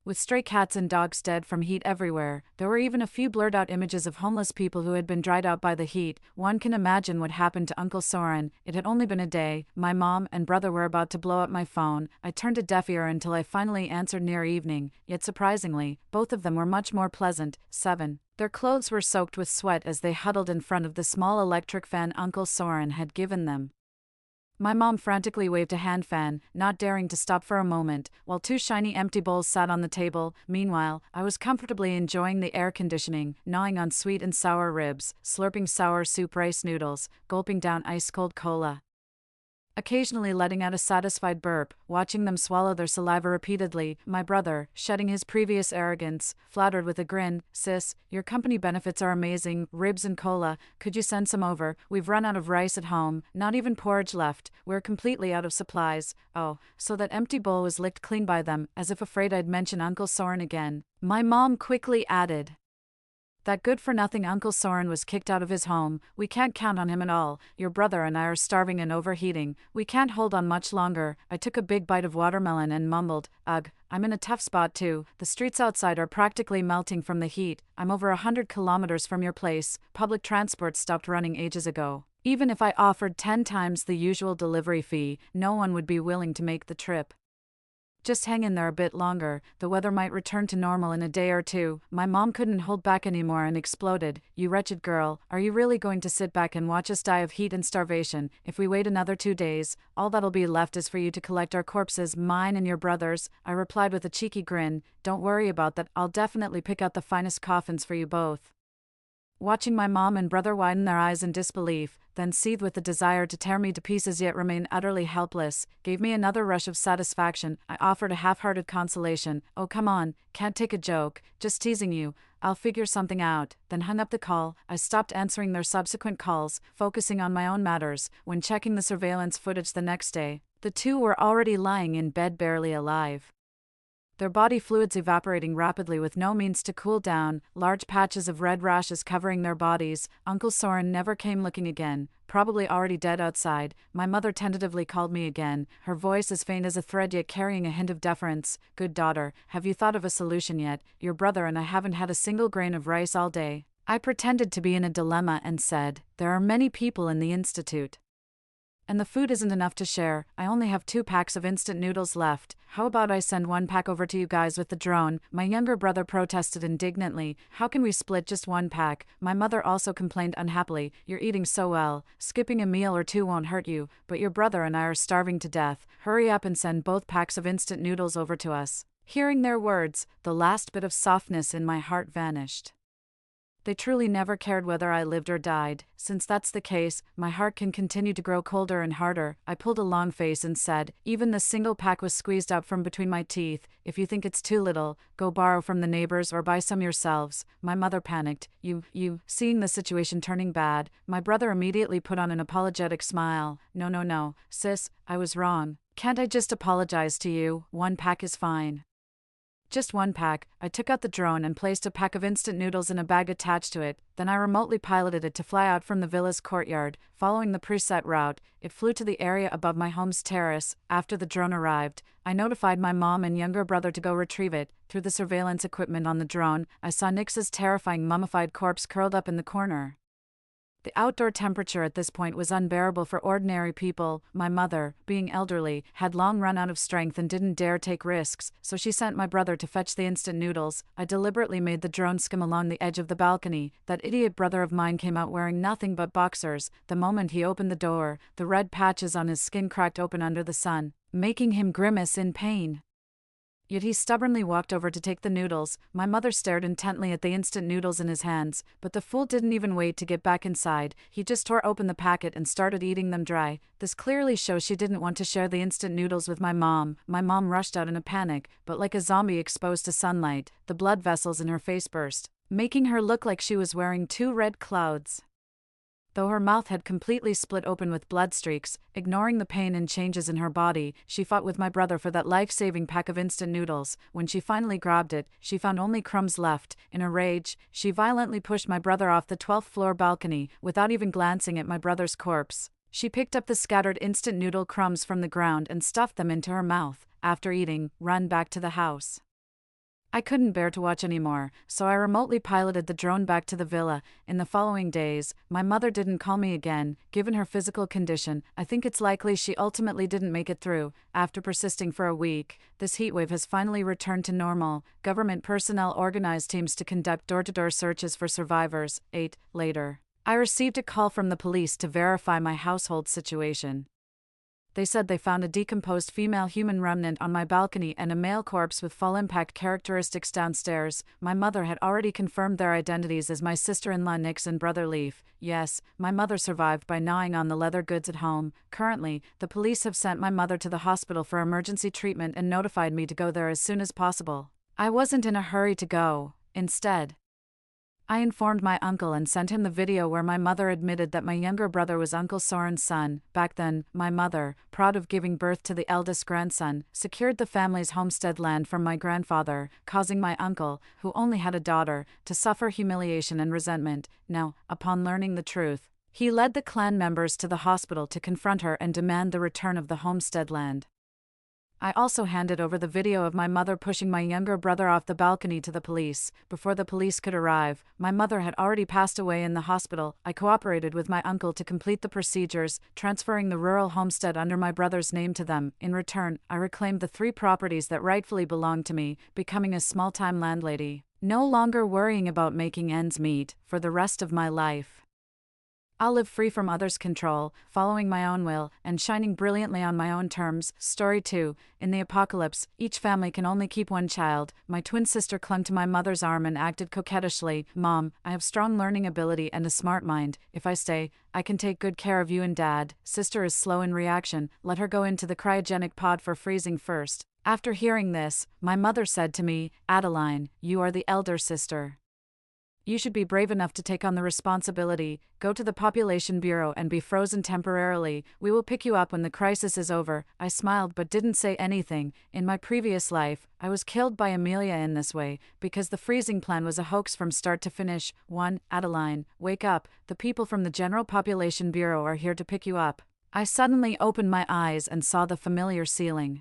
with stray cats and dogs dead from heat everywhere. There were even a few blurred-out images of homeless people who had been dried out by the heat. One can imagine what happened to Uncle Soren. It had only been a day. My mom and brother were about to blow up my phone. I turned a deaf ear until I finally answered near evening, yet surprisingly, both of them were much more pleasant. 7. Their clothes were soaked with sweat as they huddled in front of the small electric fan Uncle Soren had given them. My mom frantically waved a hand fan, not daring to stop for a moment, while 2 shiny empty bowls sat on the table. Meanwhile, I was comfortably enjoying the air conditioning, gnawing on sweet and sour ribs, slurping sour soup rice noodles, gulping down ice-cold cola, occasionally letting out a satisfied burp, watching them swallow their saliva repeatedly. My brother, shedding his previous arrogance, flattered with a grin, "Sis, your company benefits are amazing. Ribs and cola, could you send some over? We've run out of rice at home, not even porridge left. We're completely out of supplies." Oh, so that empty bowl was licked clean by them, as if afraid I'd mention Uncle Soren again. My mom quickly added that good-for-nothing Uncle Soren was kicked out of his home. "We can't count on him at all. Your brother and I are starving and overheating. We can't hold on much longer." I took a big bite of watermelon and mumbled, "Ugh, I'm in a tough spot too. The streets outside are practically melting from the heat. I'm over 100 kilometers from your place. Public transport stopped running ages ago. Even if I offered 10 times the usual delivery fee, no one would be willing to make the trip. Just hang in there a bit longer. The weather might return to normal in a day or 2. My mom couldn't hold back anymore and exploded, "You wretched girl, are you really going to sit back and watch us die of heat and starvation? If we wait another 2 days, all that'll be left is for you to collect our corpses, mine and your brother's." I replied with a cheeky grin, "Don't worry about that, I'll definitely pick out the finest coffins for you both." Watching my mom and brother widen their eyes in disbelief, then seethe with the desire to tear me to pieces yet remain utterly helpless, gave me another rush of satisfaction. I offered a half-hearted consolation, "Oh come on, can't take a joke, just teasing you, I'll figure something out," then hung up the call. I stopped answering their subsequent calls, focusing on my own matters. When checking the surveillance footage the next day, the 2 were already lying in bed barely alive, their body fluids evaporating rapidly with no means to cool down, large patches of red rashes covering their bodies. Uncle Soren never came looking again, probably already dead outside. My mother tentatively called me again, her voice as faint as a thread yet carrying a hint of deference. "Good daughter, have you thought of a solution yet? Your brother and I haven't had a single grain of rice all day." I pretended to be in a dilemma and said, "There are many people in the institute, and the food isn't enough to share. I only have 2 packs of instant noodles left. How about I send 1 pack over to you guys with the drone?" My younger brother protested indignantly, "How can we split just 1 pack? My mother also complained unhappily, "You're eating so well. Skipping a meal or 2 won't hurt you, but your brother and I are starving to death. Hurry up and send both packs of instant noodles over to us." Hearing their words, the last bit of softness in my heart vanished. They truly never cared whether I lived or died. Since that's the case, my heart can continue to grow colder and harder. I pulled a long face and said, even the single pack was squeezed up from between my teeth. If you think it's too little, go borrow from the neighbors or buy some yourselves. My mother panicked. Seeing the situation turning bad, my brother immediately put on an apologetic smile. No, sis, I was wrong. Can't I just apologize to you? One pack is fine. Just one pack. I took out the drone and placed a pack of instant noodles in a bag attached to it, then I remotely piloted it to fly out from the villa's courtyard. Following the preset route, it flew to the area above my home's terrace. After the drone arrived, I notified my mom and younger brother to go retrieve it. Through the surveillance equipment on the drone, I saw Nix's terrifying mummified corpse curled up in the corner. The outdoor temperature at this point was unbearable for ordinary people. My mother, being elderly, had long run out of strength and didn't dare take risks, so she sent my brother to fetch the instant noodles. I deliberately made the drone skim along the edge of the balcony. That idiot brother of mine came out wearing nothing but boxers. The moment he opened the door, the red patches on his skin cracked open under the sun, making him grimace in pain. Yet he stubbornly walked over to take the noodles. My mother stared intently at the instant noodles in his hands, but the fool didn't even wait to get back inside. He just tore open the packet and started eating them dry. This clearly shows she didn't want to share the instant noodles with my mom. My mom rushed out in a panic, but like a zombie exposed to sunlight, the blood vessels in her face burst, making her look like she was wearing two red clouds. Though her mouth had completely split open with blood streaks, ignoring the pain and changes in her body, she fought with my brother for that life-saving pack of instant noodles. When she finally grabbed it, she found only crumbs left. In a rage, she violently pushed my brother off the 12th floor balcony, without even glancing at my brother's corpse. She picked up the scattered instant noodle crumbs from the ground and stuffed them into her mouth. After eating, run back to the house. I couldn't bear to watch anymore, so I remotely piloted the drone back to the villa. In the following days, my mother didn't call me again. Given her physical condition, I think it's likely she ultimately didn't make it through. After persisting for a week, this heatwave has finally returned to normal. Government personnel organized teams to conduct door-to-door searches for survivors. 8 later, I received a call from the police to verify my household situation. They said they found a decomposed female human remnant on my balcony and a male corpse with fall impact characteristics downstairs. My mother had already confirmed their identities as my sister-in-law Nix and brother Leaf. Yes, my mother survived by gnawing on the leather goods at home. Currently, the police have sent my mother to the hospital for emergency treatment and notified me to go there as soon as possible. I wasn't in a hurry to go. Instead, I informed my uncle and sent him the video where my mother admitted that my younger brother was Uncle Soren's son. Back then, my mother, proud of giving birth to the eldest grandson, secured the family's homestead land from my grandfather, causing my uncle, who only had a daughter, to suffer humiliation and resentment. Now, upon learning the truth, he led the clan members to the hospital to confront her and demand the return of the homestead land. I also handed over the video of my mother pushing my younger brother off the balcony to the police. Before the police could arrive, my mother had already passed away in the hospital. I cooperated with my uncle to complete the procedures, transferring the rural homestead under my brother's name to them. In return, I reclaimed the 3 properties that rightfully belonged to me, becoming a small-time landlady, no longer worrying about making ends meet for the rest of my life. I'll live free from others' control, following my own will, and shining brilliantly on my own terms. Story 2. In the apocalypse, each family can only keep one child. My twin sister clung to my mother's arm and acted coquettishly. Mom, I have strong learning ability and a smart mind. If I stay, I can take good care of you and Dad. Sister is slow in reaction. Let her go into the cryogenic pod for freezing first. After hearing this, my mother said to me, Adeline, you are the elder sister. You should be brave enough to take on the responsibility. Go to the Population Bureau and be frozen temporarily. We will pick you up when the crisis is over. I smiled but didn't say anything. In my previous life, I was killed by Amelia in this way, because the freezing plan was a hoax from start to finish. 1. Adeline, wake up. The people from the General Population Bureau are here to pick you up. I suddenly opened my eyes and saw the familiar ceiling.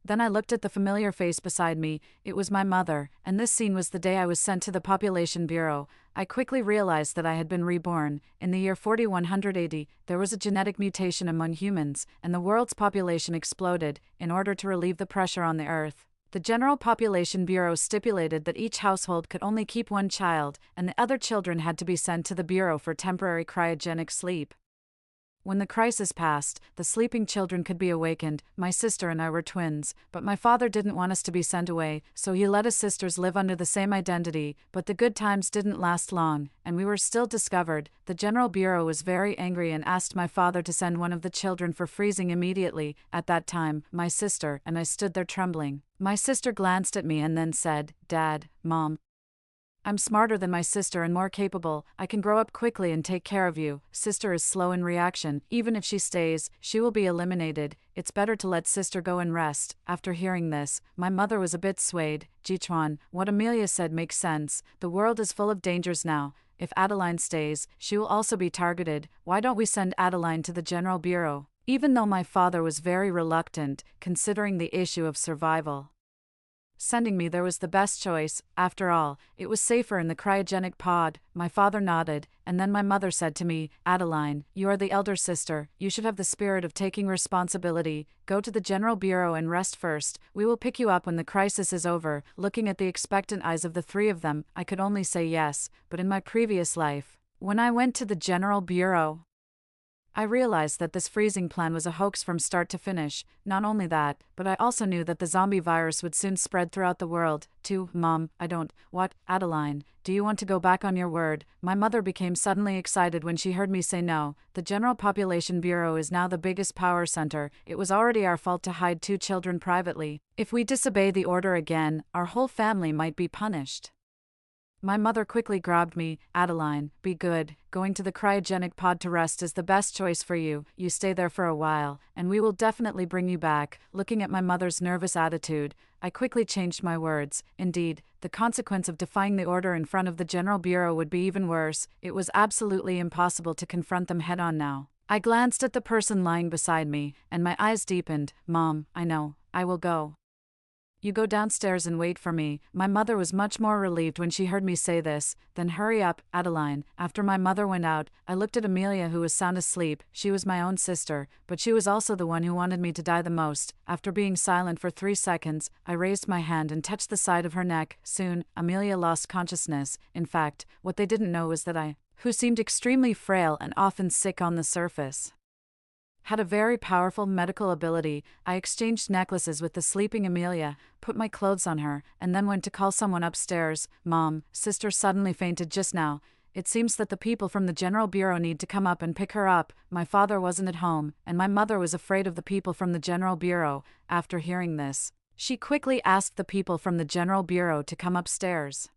Then I looked at the familiar face beside me. It was my mother, and this scene was the day I was sent to the Population Bureau. I quickly realized that I had been reborn. In the year 4180, there was a genetic mutation among humans, and the world's population exploded. In order to relieve the pressure on the Earth, the General Population Bureau stipulated that each household could only keep one child, and the other children had to be sent to the Bureau for temporary cryogenic sleep. When the crisis passed, the sleeping children could be awakened. My sister and I were twins, but my father didn't want us to be sent away, so he let his sisters live under the same identity. But the good times didn't last long, and we were still discovered. The General Bureau was very angry and asked my father to send one of the children for freezing immediately. At that time, my sister and I stood there trembling. My sister glanced at me and then said, "Dad, Mom, I'm smarter than my sister and more capable. I can grow up quickly and take care of you. Sister is slow in reaction. Even if she stays, she will be eliminated. It's better to let sister go and rest." After hearing this, my mother was a bit swayed. "Jichuan, what Amelia said makes sense. The world is full of dangers now. If Adeline stays, she will also be targeted. Why don't we send Adeline to the General Bureau?" Even though my father was very reluctant, considering the issue of survival, sending me there was the best choice. After all, it was safer in the cryogenic pod. My father nodded, and then my mother said to me, "Adeline, you are the elder sister. You should have the spirit of taking responsibility. Go to the General Bureau and rest first. We will pick you up when the crisis is over." Looking at the expectant eyes of the three of them, I could only say yes. But in my previous life, when I went to the General Bureau, I realized that this freezing plan was a hoax from start to finish. Not only that, but I also knew that the zombie virus would soon spread throughout the world, too. "Mom, I don't." "What, Adeline? Do you want to go back on your word?" My mother became suddenly excited when she heard me say no. The General Population Bureau is now the biggest power center. It was already our fault to hide 2 children privately. If we disobey the order again, our whole family might be punished. My mother quickly grabbed me. "Adeline, be good. Going to the cryogenic pod to rest is the best choice for you. You stay there for a while, and we will definitely bring you back." Looking at my mother's nervous attitude, I quickly changed my words. Indeed, the consequence of defying the order in front of the General Bureau would be even worse. It was absolutely impossible to confront them head-on now. I glanced at the person lying beside me, and my eyes deepened. "Mom, I know. I will go. You go downstairs and wait for me." My mother was much more relieved when she heard me say this. "Then hurry up, Adeline." After my mother went out, I looked at Amelia, who was sound asleep. She was my own sister, but she was also the one who wanted me to die the most. After being silent for 3 seconds, I raised my hand and touched the side of her neck. Soon, Amelia lost consciousness. In fact, what they didn't know was that I, who seemed extremely frail and often sick on the surface, had a very powerful medical ability. I exchanged necklaces with the sleeping Amelia, put my clothes on her, and then went to call someone upstairs. "Mom, sister suddenly fainted just now. It seems that the people from the General Bureau need to come up and pick her up." My father wasn't at home, and my mother was afraid of the people from the General Bureau. After hearing this, she quickly asked the people from the General Bureau to come upstairs.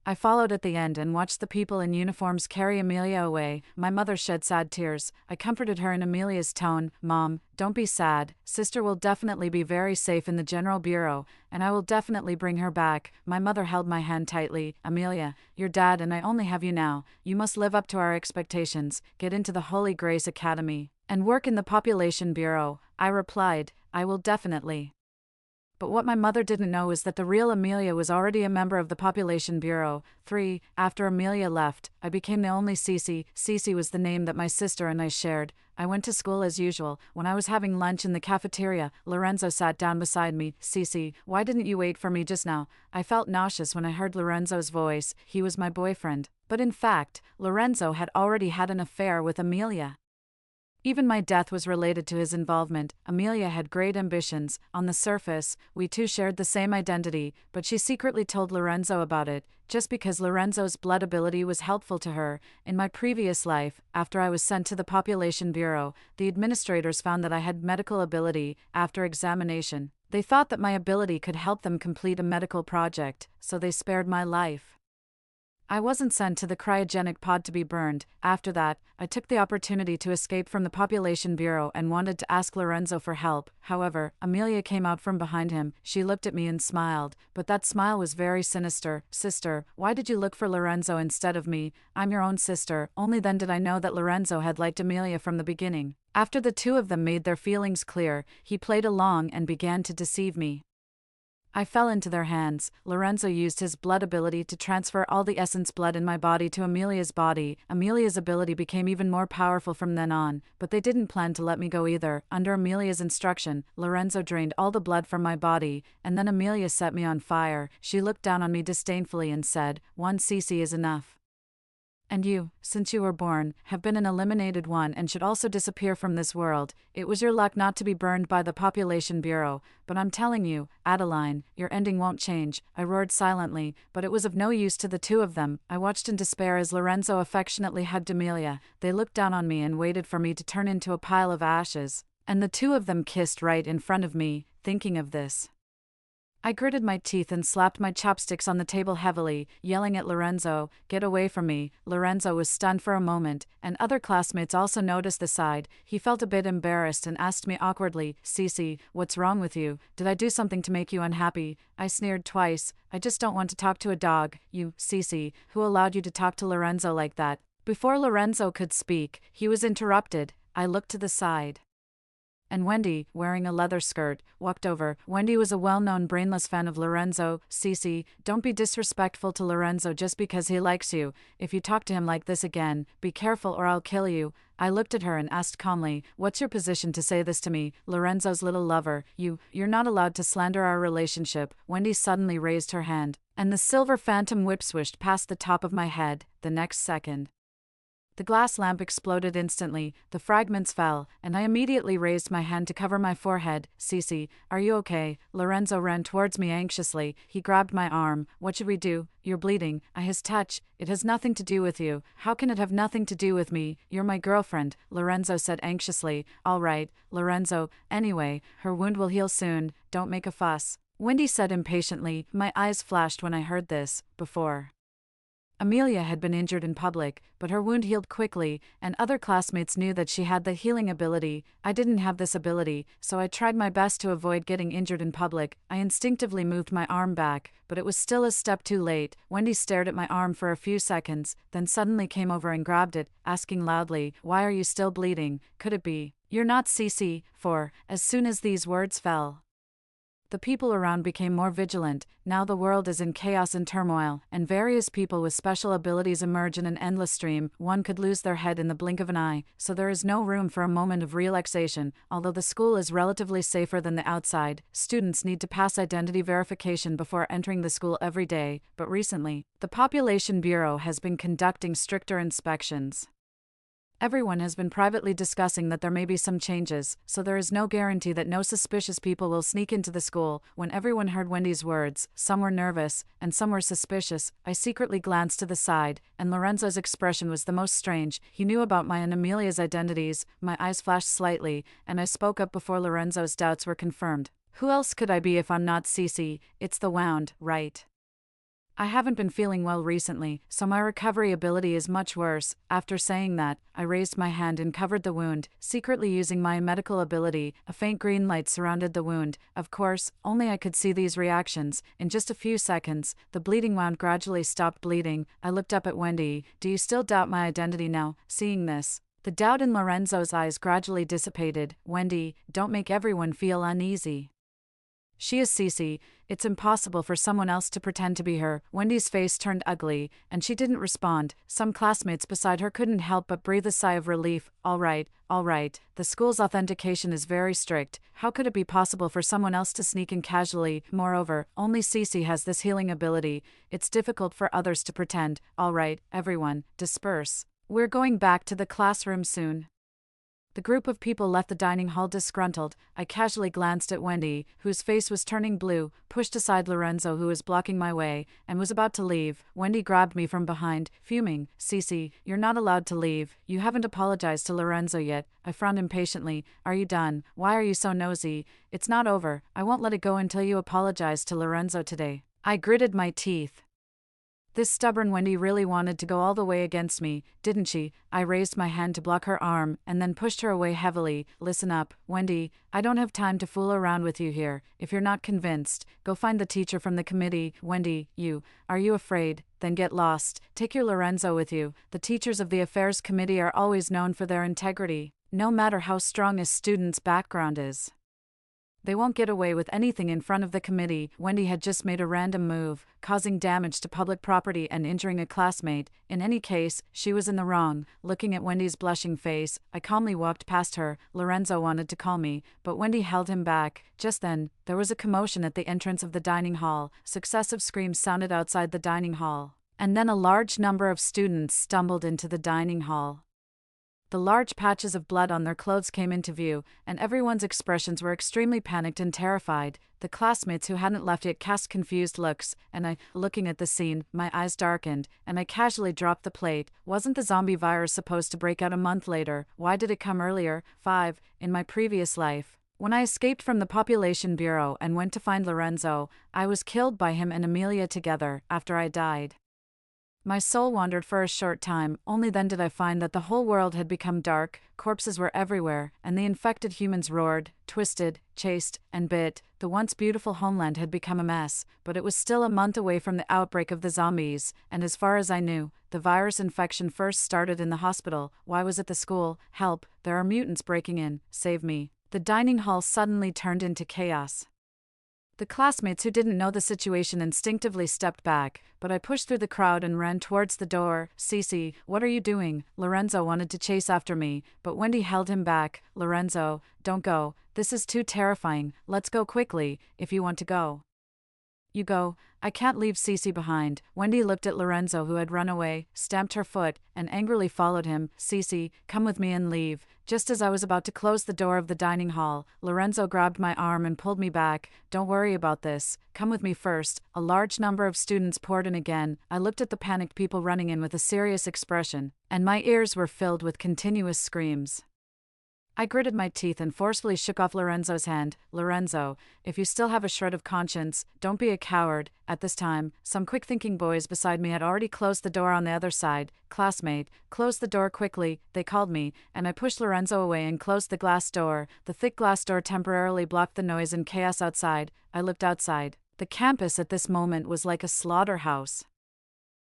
I followed at the end and watched the people in uniforms carry Amelia away. My mother shed sad tears. I comforted her in Amelia's tone. "Mom, don't be sad. Sister will definitely be very safe in the General Bureau, and I will definitely bring her back." My mother held my hand tightly. "Amelia, your dad and I only have you now. You must live up to our expectations, get into the Holy Grace Academy, and work in the Population Bureau." I replied, "I will definitely." But what my mother didn't know is that the real Amelia was already a member of the Population Bureau. 3. After Amelia left, I became the only Cece. Cece was the name that my sister and I shared. I went to school as usual. When I was having lunch in the cafeteria, Lorenzo sat down beside me. "Cece, why didn't you wait for me just now?" I felt nauseous when I heard Lorenzo's voice. He was my boyfriend. But in fact, Lorenzo had already had an affair with Amelia. Even my death was related to his involvement. Amelia had great ambitions. On the surface, we two shared the same identity, but she secretly told Lorenzo about it, just because Lorenzo's blood ability was helpful to her. In my previous life, after I was sent to the Population Bureau, the administrators found that I had medical ability. After examination, they thought that my ability could help them complete a medical project, so they spared my life. I wasn't sent to the cryogenic pod to be burned. After that, I took the opportunity to escape from the Population Bureau and wanted to ask Lorenzo for help. However, Amelia came out from behind him. She looked at me and smiled, but that smile was very sinister. "Sister, why did you look for Lorenzo instead of me? I'm your own sister." Only then did I know that Lorenzo had liked Amelia from the beginning. After the two of them made their feelings clear, he played along and began to deceive me. I fell into their hands. Lorenzo used his blood ability to transfer all the essence blood in my body to Amelia's body. Amelia's ability became even more powerful from then on, but they didn't plan to let me go either. Under Amelia's instruction, Lorenzo drained all the blood from my body, and then Amelia set me on fire. She looked down on me disdainfully and said, "1 cc is enough." And you, since you were born, have been an eliminated one and should also disappear from this world. It was your luck not to be burned by the Population Bureau, but I'm telling you, Adeline, your ending won't change. I roared silently, but it was of no use to the two of them. I watched in despair as Lorenzo affectionately hugged Amelia. They looked down on me and waited for me to turn into a pile of ashes. And the two of them kissed right in front of me, thinking of this. I gritted my teeth and slapped my chopsticks on the table heavily, yelling at Lorenzo, "Get away from me." Lorenzo was stunned for a moment, and other classmates also noticed the side. He felt a bit embarrassed and asked me awkwardly, "Cece, what's wrong with you? Did I do something to make you unhappy?" I sneered twice. "I just don't want to talk to a dog." "You, Cece, who allowed you to talk to Lorenzo like that?" Before Lorenzo could speak, he was interrupted. I looked to the side. And Wendy, wearing a leather skirt, walked over. Wendy was a well-known brainless fan of Lorenzo. "Cece, don't be disrespectful to Lorenzo just because he likes you. If you talk to him like this again, be careful or I'll kill you." I looked at her and asked calmly, "What's your position to say this to me, Lorenzo's little lover? You're not allowed to slander our relationship." Wendy suddenly raised her hand, and the silver phantom whip swished past the top of my head. The next second, the glass lamp exploded instantly, the fragments fell, and I immediately raised my hand to cover my forehead. "Cece, are you okay?" Lorenzo ran towards me anxiously. He grabbed my arm. "What should we do? You're bleeding." His touch, "It has nothing to do with you." "How can it have nothing to do with me? You're my girlfriend," Lorenzo said anxiously. "All right, Lorenzo. Anyway, her wound will heal soon. Don't make a fuss," Wendy said impatiently. My eyes flashed when I heard this. Before, Amelia had been injured in public, but her wound healed quickly, and other classmates knew that she had the healing ability. I didn't have this ability, so I tried my best to avoid getting injured in public. I instinctively moved my arm back, but it was still a step too late. Wendy stared at my arm for a few seconds, then suddenly came over and grabbed it, asking loudly, "Why are you still bleeding? Could it be you're not Cece?" For, as soon as these words fell, the people around became more vigilant. Now the world is in chaos and turmoil, and various people with special abilities emerge in an endless stream. One could lose their head in the blink of an eye, so there is no room for a moment of relaxation. Although the school is relatively safer than the outside, students need to pass identity verification before entering the school every day, but recently, the Population Bureau has been conducting stricter inspections. Everyone has been privately discussing that there may be some changes, so there is no guarantee that no suspicious people will sneak into the school. When everyone heard Wendy's words, some were nervous, and some were suspicious. I secretly glanced to the side, and Lorenzo's expression was the most strange. He knew about my and Amelia's identities. My eyes flashed slightly, and I spoke up before Lorenzo's doubts were confirmed. "Who else could I be if I'm not Cece? It's the wound, right? I haven't been feeling well recently, so my recovery ability is much worse." After saying that, I raised my hand and covered the wound, secretly using my medical ability. A faint green light surrounded the wound. Of course, only I could see these reactions. In just a few seconds, the bleeding wound gradually stopped bleeding. I looked up at Wendy. "Do you still doubt my identity now?" Seeing this, the doubt in Lorenzo's eyes gradually dissipated. "Wendy, don't make everyone feel uneasy. She is Cece. It's impossible for someone else to pretend to be her." Wendy's face turned ugly, and she didn't respond. Some classmates beside her couldn't help but breathe a sigh of relief. All right. The school's authentication is very strict. How could it be possible for someone else to sneak in casually? Moreover, only Cece has this healing ability. It's difficult for others to pretend. All right, everyone, disperse. We're going back to the classroom soon." The group of people left the dining hall disgruntled. I casually glanced at Wendy, whose face was turning blue, pushed aside Lorenzo, who was blocking my way, and was about to leave. Wendy grabbed me from behind, fuming. "Cece, you're not allowed to leave. You haven't apologized to Lorenzo yet." I frowned impatiently. "Are you done? Why are you so nosy? It's not over. I won't let it go until you apologize to Lorenzo today." I gritted my teeth. This stubborn Wendy really wanted to go all the way against me, didn't she? I raised my hand to block her arm, and then pushed her away heavily. "Listen up, Wendy. I don't have time to fool around with you here. If you're not convinced, go find the teacher from the committee." "Wendy, are you afraid? Then get lost. Take your Lorenzo with you." The teachers of the affairs committee are always known for their integrity, no matter how strong a student's background is. They won't get away with anything in front of the committee. Wendy had just made a random move, causing damage to public property and injuring a classmate. In any case, she was in the wrong. Looking at Wendy's blushing face, I calmly walked past her. Lorenzo wanted to call me, but Wendy held him back. Just then, there was a commotion at the entrance of the dining hall. Successive screams sounded outside the dining hall. And then a large number of students stumbled into the dining hall. The large patches of blood on their clothes came into view, and everyone's expressions were extremely panicked and terrified. The classmates who hadn't left yet cast confused looks, and I, looking at the scene, my eyes darkened, and I casually dropped the plate. Wasn't the zombie virus supposed to break out a month later? Why did it come earlier? 5. In my previous life, when I escaped from the population bureau and went to find Lorenzo, I was killed by him and Amelia together. After I died, my soul wandered for a short time, only then did I find that the whole world had become dark, corpses were everywhere, and the infected humans roared, twisted, chased, and bit. The once beautiful homeland had become a mess, but it was still a month away from the outbreak of the zombies, and as far as I knew, the virus infection first started in the hospital. Why was it the school? Help, there are mutants breaking in, save me. The dining hall suddenly turned into chaos. The classmates who didn't know the situation instinctively stepped back, but I pushed through the crowd and ran towards the door. Cece, what are you doing? Lorenzo wanted to chase after me, but Wendy held him back. Lorenzo, don't go. This is too terrifying. Let's go quickly, if you want to go. You go. I can't leave Cece behind. Wendy looked at Lorenzo, who had run away, stamped her foot, and angrily followed him. Cece, come with me and leave. Just as I was about to close the door of the dining hall, Lorenzo grabbed my arm and pulled me back. Don't worry about this. Come with me first. A large number of students poured in again. I looked at the panicked people running in with a serious expression, and my ears were filled with continuous screams. I gritted my teeth and forcefully shook off Lorenzo's hand. Lorenzo, if you still have a shred of conscience, don't be a coward. At this time, some quick-thinking boys beside me had already closed the door on the other side. Classmate, close the door quickly, they called me, and I pushed Lorenzo away and closed the glass door. The thick glass door temporarily blocked the noise and chaos outside. I looked outside. The campus at this moment was like a slaughterhouse.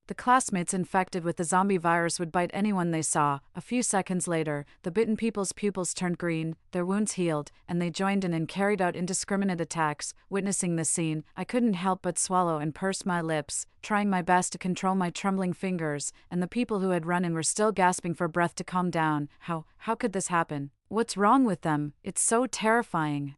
The classmates infected with the zombie virus would bite anyone they saw. A few seconds later, the bitten people's pupils turned green, their wounds healed, and they joined in and carried out indiscriminate attacks. Witnessing this scene, I couldn't help but swallow and purse my lips, trying my best to control my trembling fingers, and the people who had run in were still gasping for breath to calm down. How could this happen? What's wrong with them? It's so terrifying.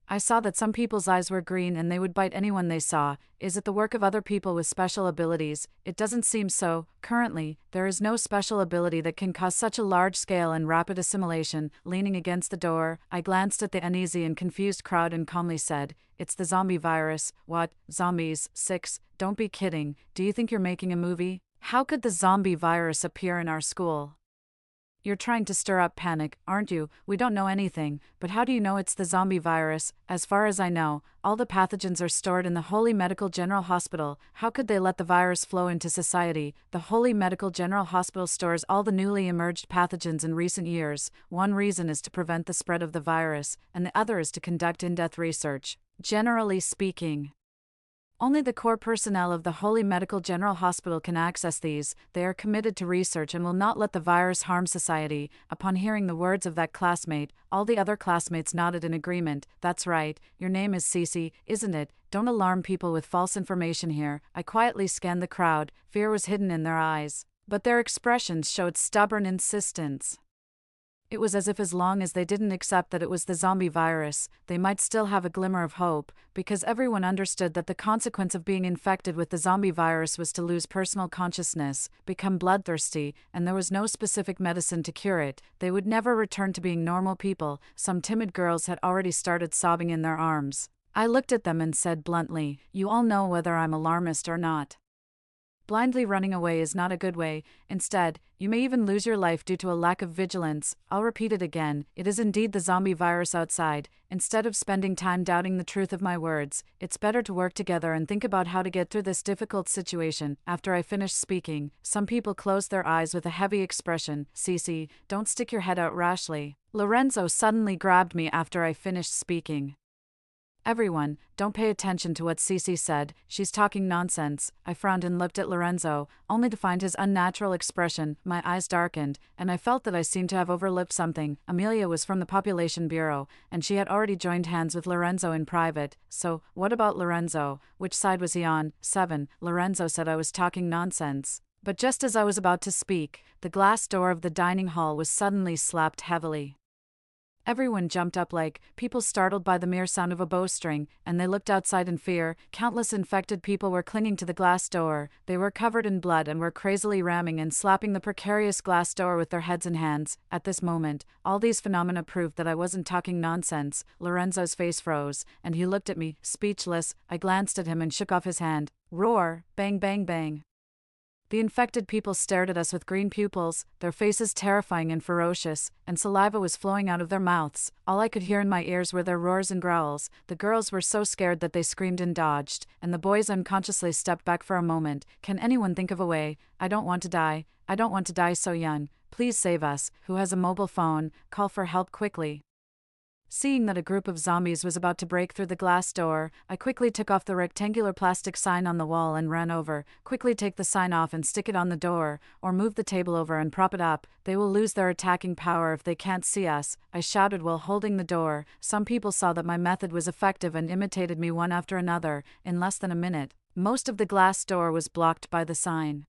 I saw that some people's eyes were green and they would bite anyone they saw. Is it the work of other people with special abilities? It doesn't seem so. Currently, there is no special ability that can cause such a large scale and rapid assimilation. Leaning against the door, I glanced at the uneasy and confused crowd and calmly said, "It's the zombie virus." "What? Zombies? 6? Don't be kidding. Do you think you're making a movie? How could the zombie virus appear in our school? You're trying to stir up panic, aren't you? We don't know anything, but how do you know it's the zombie virus? As far as I know, all the pathogens are stored in the Holy Medical General Hospital. How could they let the virus flow into society? The Holy Medical General Hospital stores all the newly emerged pathogens in recent years. One reason is to prevent the spread of the virus, and the other is to conduct in-depth research. Generally speaking, only the core personnel of the Holy Medical General Hospital can access these. They are committed to research and will not let the virus harm society. Upon hearing the words of that classmate, all the other classmates nodded in agreement. That's right, your name is Cece, isn't it? Don't alarm people with false information here. I quietly scanned the crowd. Fear was hidden in their eyes, but their expressions showed stubborn insistence. It was as if as long as they didn't accept that it was the zombie virus, they might still have a glimmer of hope, because everyone understood that the consequence of being infected with the zombie virus was to lose personal consciousness, become bloodthirsty, and there was no specific medicine to cure it. They would never return to being normal people. Some timid girls had already started sobbing in their arms. I looked at them and said bluntly, "You all know whether I'm alarmist or not. Blindly running away is not a good way. Instead, you may even lose your life due to a lack of vigilance." I'll repeat it again. It is indeed the zombie virus outside. Instead of spending time doubting the truth of my words, it's better to work together and think about how to get through this difficult situation. After I finished speaking, some people closed their eyes with a heavy expression. "Cece, don't stick your head out rashly." Lorenzo suddenly grabbed me after I finished speaking. "Everyone, don't pay attention to what Cece said, she's talking nonsense." I frowned and looked at Lorenzo, only to find his unnatural expression. My eyes darkened, and I felt that I seemed to have overlooked something. Amelia was from the Population Bureau, and she had already joined hands with Lorenzo in private. So, what about Lorenzo? Which side was he on? 7. Lorenzo said I was talking nonsense. But just as I was about to speak, the glass door of the dining hall was suddenly slapped heavily. Everyone jumped up like people startled by the mere sound of a bowstring, and they looked outside in fear. Countless infected people were clinging to the glass door. They were covered in blood and were crazily ramming and slapping the precarious glass door with their heads and hands. At this moment, all these phenomena proved that I wasn't talking nonsense. Lorenzo's face froze, and he looked at me, speechless. I glanced at him and shook off his hand. Roar! Bang, bang, bang. The infected people stared at us with green pupils, their faces terrifying and ferocious, and saliva was flowing out of their mouths. All I could hear in my ears were their roars and growls. The girls were so scared that they screamed and dodged, and the boys unconsciously stepped back for a moment. Can anyone think of a way? I don't want to die. I don't want to die so young. Please save us. Who has a mobile phone? Call for help quickly. Seeing that a group of zombies was about to break through the glass door, I quickly took off the rectangular plastic sign on the wall and ran over. Quickly take the sign off and stick it on the door, or move the table over and prop it up. They will lose their attacking power if they can't see us, I shouted while holding the door. Some people saw that my method was effective and imitated me one after another. In less than a minute, most of the glass door was blocked by the sign,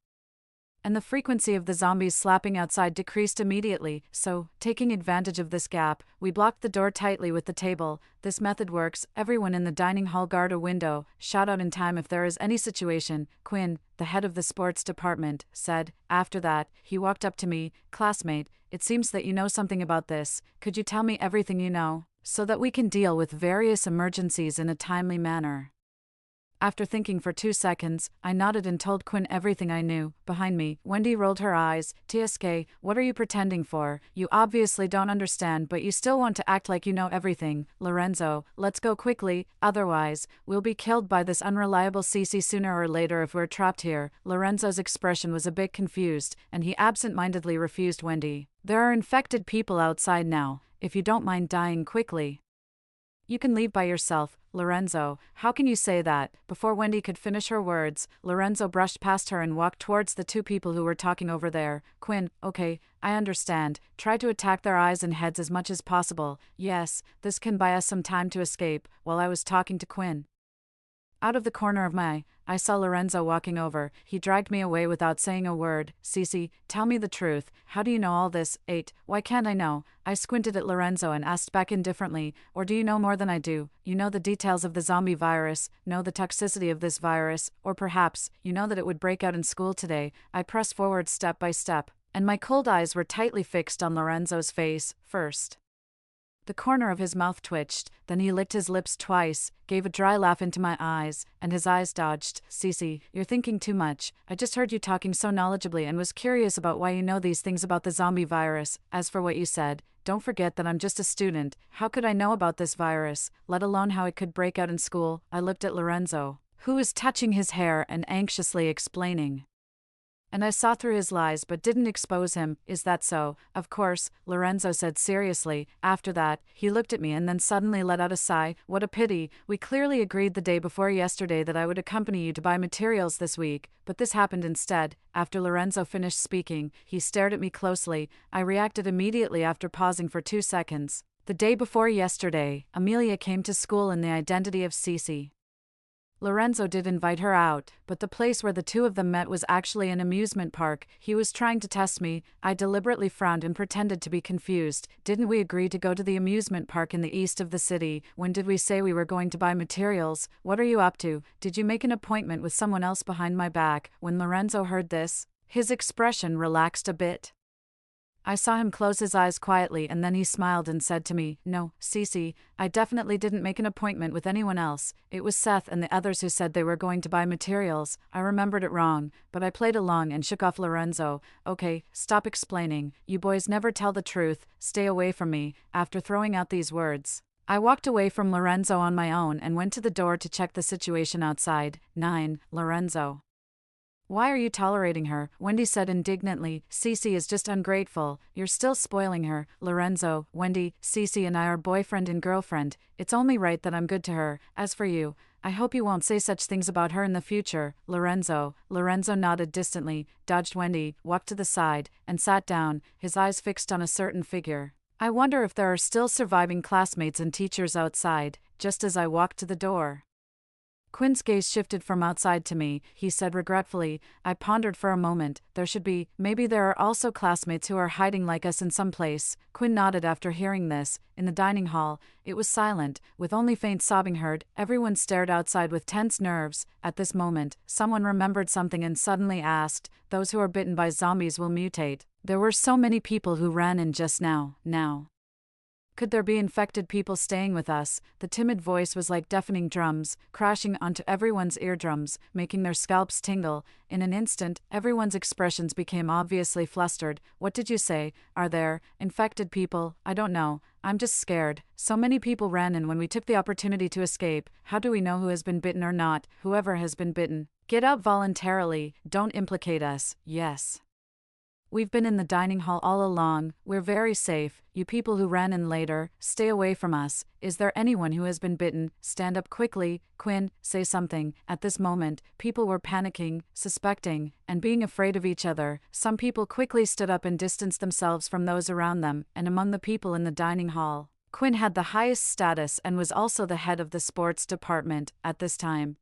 and the frequency of the zombies slapping outside decreased immediately. So, taking advantage of this gap, we blocked the door tightly with the table. This method works. Everyone in the dining hall guard a window. Shout out in time if there is any situation, Quinn, the head of the sports department, said. After that, he walked up to me. Classmate, it seems that you know something about this. Could you tell me everything you know, so that we can deal with various emergencies in a timely manner? After thinking for 2 seconds, I nodded and told Quinn everything I knew. Behind me, Wendy rolled her eyes. TSK, what are you pretending for? You obviously don't understand, but you still want to act like you know everything. Lorenzo, let's go quickly, otherwise, we'll be killed by this unreliable CC sooner or later if we're trapped here. Lorenzo's expression was a bit confused, and he absent-mindedly refused Wendy. There are infected people outside now. If you don't mind dying quickly, you can leave by yourself. Lorenzo, how can you say that? Before Wendy could finish her words, Lorenzo brushed past her and walked towards the two people who were talking over there. Quinn, okay, I understand. Try to attack their eyes and heads as much as possible. Yes, this can buy us some time to escape. While I was talking to Quinn, out of the corner of my eye, I saw Lorenzo walking over. He dragged me away without saying a word. Cece, tell me the truth. How do you know all this? 8. Why can't I know? I squinted at Lorenzo and asked back indifferently. Or do you know more than I do? You know the details of the zombie virus, know the toxicity of this virus, or perhaps, you know that it would break out in school today. I pressed forward step by step, and my cold eyes were tightly fixed on Lorenzo's face. First, the corner of his mouth twitched, then he licked his lips twice, gave a dry laugh into my eyes, and his eyes dodged. Cece, you're thinking too much. I just heard you talking so knowledgeably and was curious about why you know these things about the zombie virus. As for what you said, don't forget that I'm just a student. How could I know about this virus, let alone how it could break out in school? I looked at Lorenzo, who was touching his hair and anxiously explaining, and I saw through his lies but didn't expose him. Is that so? Of course, Lorenzo said seriously. After that, he looked at me and then suddenly let out a sigh. What a pity. We clearly agreed the day before yesterday that I would accompany you to buy materials this week, but this happened instead. After Lorenzo finished speaking, he stared at me closely. I reacted immediately after pausing for 2 seconds. The day before yesterday, Amelia came to school in the identity of Cece. Lorenzo did invite her out, but the place where the two of them met was actually an amusement park. He was trying to test me. I deliberately frowned and pretended to be confused. Didn't we agree to go to the amusement park in the east of the city? When did we say we were going to buy materials? What are you up to? Did you make an appointment with someone else behind my back? When Lorenzo heard this, his expression relaxed a bit. I saw him close his eyes quietly and then he smiled and said to me, No, Cece, I definitely didn't make an appointment with anyone else. It was Seth and the others who said they were going to buy materials. I remembered it wrong, but I played along and shook off Lorenzo. Okay, stop explaining. You boys never tell the truth. Stay away from me. After throwing out these words, I walked away from Lorenzo on my own and went to the door to check the situation outside. 9. Lorenzo. Why are you tolerating her? Wendy said indignantly. Cece is just ungrateful. You're still spoiling her. Lorenzo, Wendy, Cece and I are boyfriend and girlfriend. It's only right that I'm good to her. As for you, I hope you won't say such things about her in the future. Lorenzo nodded distantly, dodged Wendy, walked to the side, and sat down, his eyes fixed on a certain figure. I wonder if there are still surviving classmates and teachers outside. Just as I walked to the door, Quinn's gaze shifted from outside to me. He said regretfully. I pondered for a moment. Maybe there are also classmates who are hiding like us in some place. Quinn nodded after hearing this. In the dining hall, it was silent, with only faint sobbing heard. Everyone stared outside with tense nerves. At this moment, someone remembered something and suddenly asked, "Those who are bitten by zombies will mutate." There were so many people who ran in just now. Could there be infected people staying with us? The timid voice was like deafening drums, crashing onto everyone's eardrums, making their scalps tingle. In an instant, everyone's expressions became obviously flustered. What did you say? Are there infected people? I don't know. I'm just scared. So many people ran in when we took the opportunity to escape. How do we know who has been bitten or not? Whoever has been bitten, get out voluntarily. Don't implicate us. Yes. We've been in the dining hall all along. We're very safe. You people who ran in later, stay away from us. Is there anyone who has been bitten? Stand up quickly. Quinn, say something. At this moment, people were panicking, suspecting, and being afraid of each other. Some people quickly stood up and distanced themselves from those around them, and among the people in the dining hall, Quinn had the highest status and was also the head of the sports department at this time.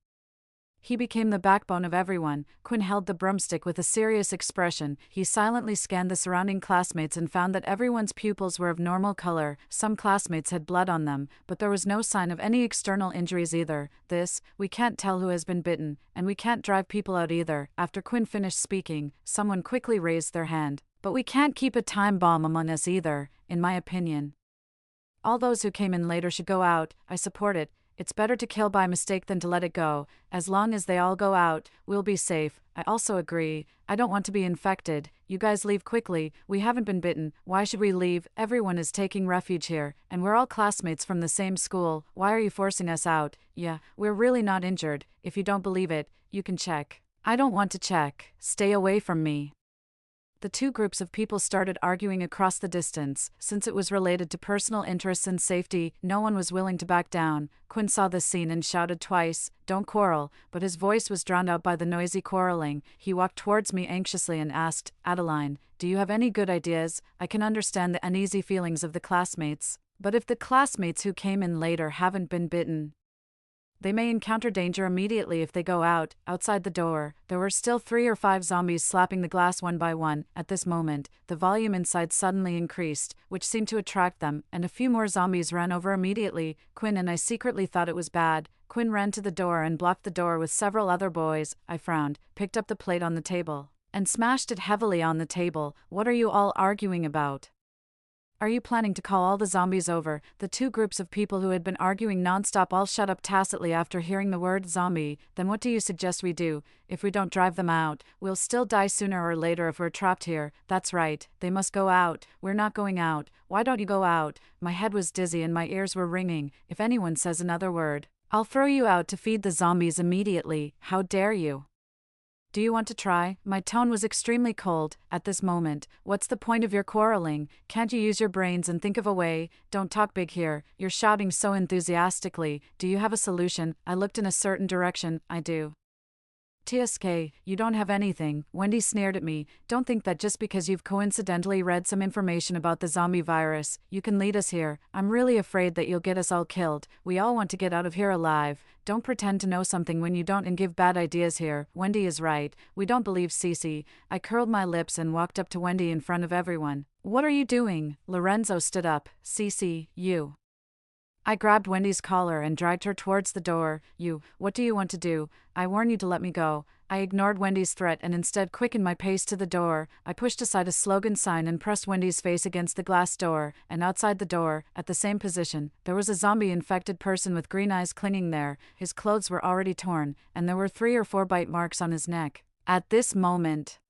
He became the backbone of everyone. Quinn held the broomstick with a serious expression. He silently scanned the surrounding classmates and found that everyone's pupils were of normal color. Some classmates had blood on them, but there was no sign of any external injuries either. We can't tell who has been bitten, and we can't drive people out either. After Quinn finished speaking, someone quickly raised their hand. But we can't keep a time bomb among us either, in my opinion. All those who came in later should go out. I support it. It's better to kill by mistake than to let it go. As long as they all go out, we'll be safe. I also agree. I don't want to be infected. You guys leave quickly. We haven't been bitten. Why should we leave? Everyone is taking refuge here, and we're all classmates from the same school. Why are you forcing us out? Yeah, we're really not injured. If you don't believe it, you can check. I don't want to check. Stay away from me. The two groups of people started arguing across the distance. Since it was related to personal interests and safety, no one was willing to back down. Quinn saw this scene and shouted twice, "Don't quarrel," but his voice was drowned out by the noisy quarreling. He walked towards me anxiously and asked, "Adeline, do you have any good ideas? I can understand the uneasy feelings of the classmates. But if the classmates who came in later haven't been bitten, they may encounter danger immediately if they go out." Outside the door, there were still 3 or 5 zombies slapping the glass one by one. At this moment, the volume inside suddenly increased, which seemed to attract them, and a few more zombies ran over immediately. Quinn and I secretly thought it was bad. Quinn ran to the door and blocked the door with several other boys. I frowned, picked up the plate on the table, and smashed it heavily on the table. What are you all arguing about? Are you planning to call all the zombies over? The two groups of people who had been arguing nonstop all shut up tacitly after hearing the word zombie. Then what do you suggest we do? If we don't drive them out, we'll still die sooner or later if we're trapped here. That's right, they must go out. We're not going out. Why don't you go out? My head was dizzy and my ears were ringing. If anyone says another word, I'll throw you out to feed the zombies immediately. How dare you? Do you want to try? My tone was extremely cold at this moment. What's the point of your quarreling? Can't you use your brains and think of a way? Don't talk big here. You're shouting so enthusiastically. Do you have a solution? I looked in a certain direction. I do. TSK, you don't have anything. Wendy sneered at me. Don't think that just because you've coincidentally read some information about the zombie virus, you can lead us here. I'm really afraid that you'll get us all killed. We all want to get out of here alive. Don't pretend to know something when you don't and give bad ideas here. Wendy is right. We don't believe Cece. I curled my lips and walked up to Wendy in front of everyone. What are you doing? Lorenzo stood up. Cece, you. I grabbed Wendy's collar and dragged her towards the door. What do you want to do? I warn you to let me go. I ignored Wendy's threat and instead quickened my pace to the door. I pushed aside a slogan sign and pressed Wendy's face against the glass door, and outside the door, at the same position, there was a zombie-infected person with green eyes clinging there. His clothes were already torn, and there were 3 or 4 bite marks on his neck. At this moment,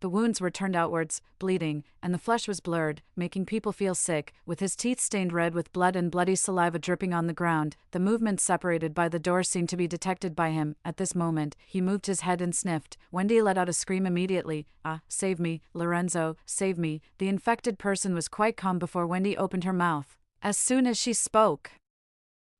the wounds were turned outwards, bleeding, and the flesh was blurred, making people feel sick, with his teeth stained red with blood and bloody saliva dripping on the ground. The movement separated by the door seemed to be detected by him. At this moment, he moved his head and sniffed. Wendy let out a scream immediately. "Ah, save me, Lorenzo, save me." The infected person was quite calm before Wendy opened her mouth. As soon as she spoke,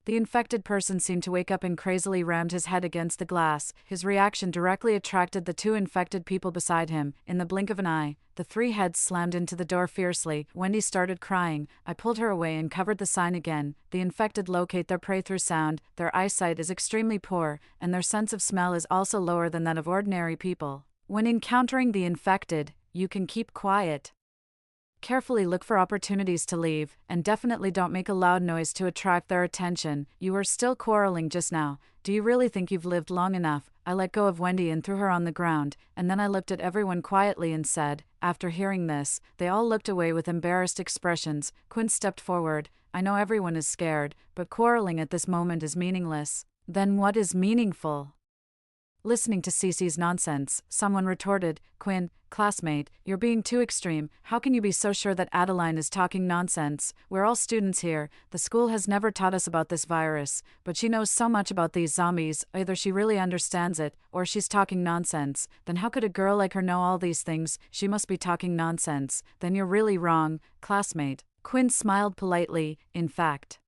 The infected person seemed to wake up and crazily rammed his head against the glass. His reaction directly attracted the two infected people beside him. In the blink of an eye, the three heads slammed into the door fiercely. Wendy started crying. I pulled her away and covered the sign again. The infected locate their prey through sound. Their eyesight is extremely poor, and their sense of smell is also lower than that of ordinary people. When encountering the infected, you can keep quiet. Carefully look for opportunities to leave, and definitely don't make a loud noise to attract their attention. You were still quarreling just now. Do you really think you've lived long enough? I let go of Wendy and threw her on the ground, and then I looked at everyone quietly and said, after hearing this, they all looked away with embarrassed expressions. Quinn stepped forward. I know everyone is scared, but quarreling at this moment is meaningless. Then what is meaningful? Listening to Cece's nonsense, someone retorted, Quinn, classmate, you're being too extreme. How can you be so sure that Adeline is talking nonsense? We're all students here. The school has never taught us about this virus, but she knows so much about these zombies. Either she really understands it, or she's talking nonsense. Then how could a girl like her know all these things? She must be talking nonsense. Then you're really wrong, classmate. Quinn smiled politely. In fact,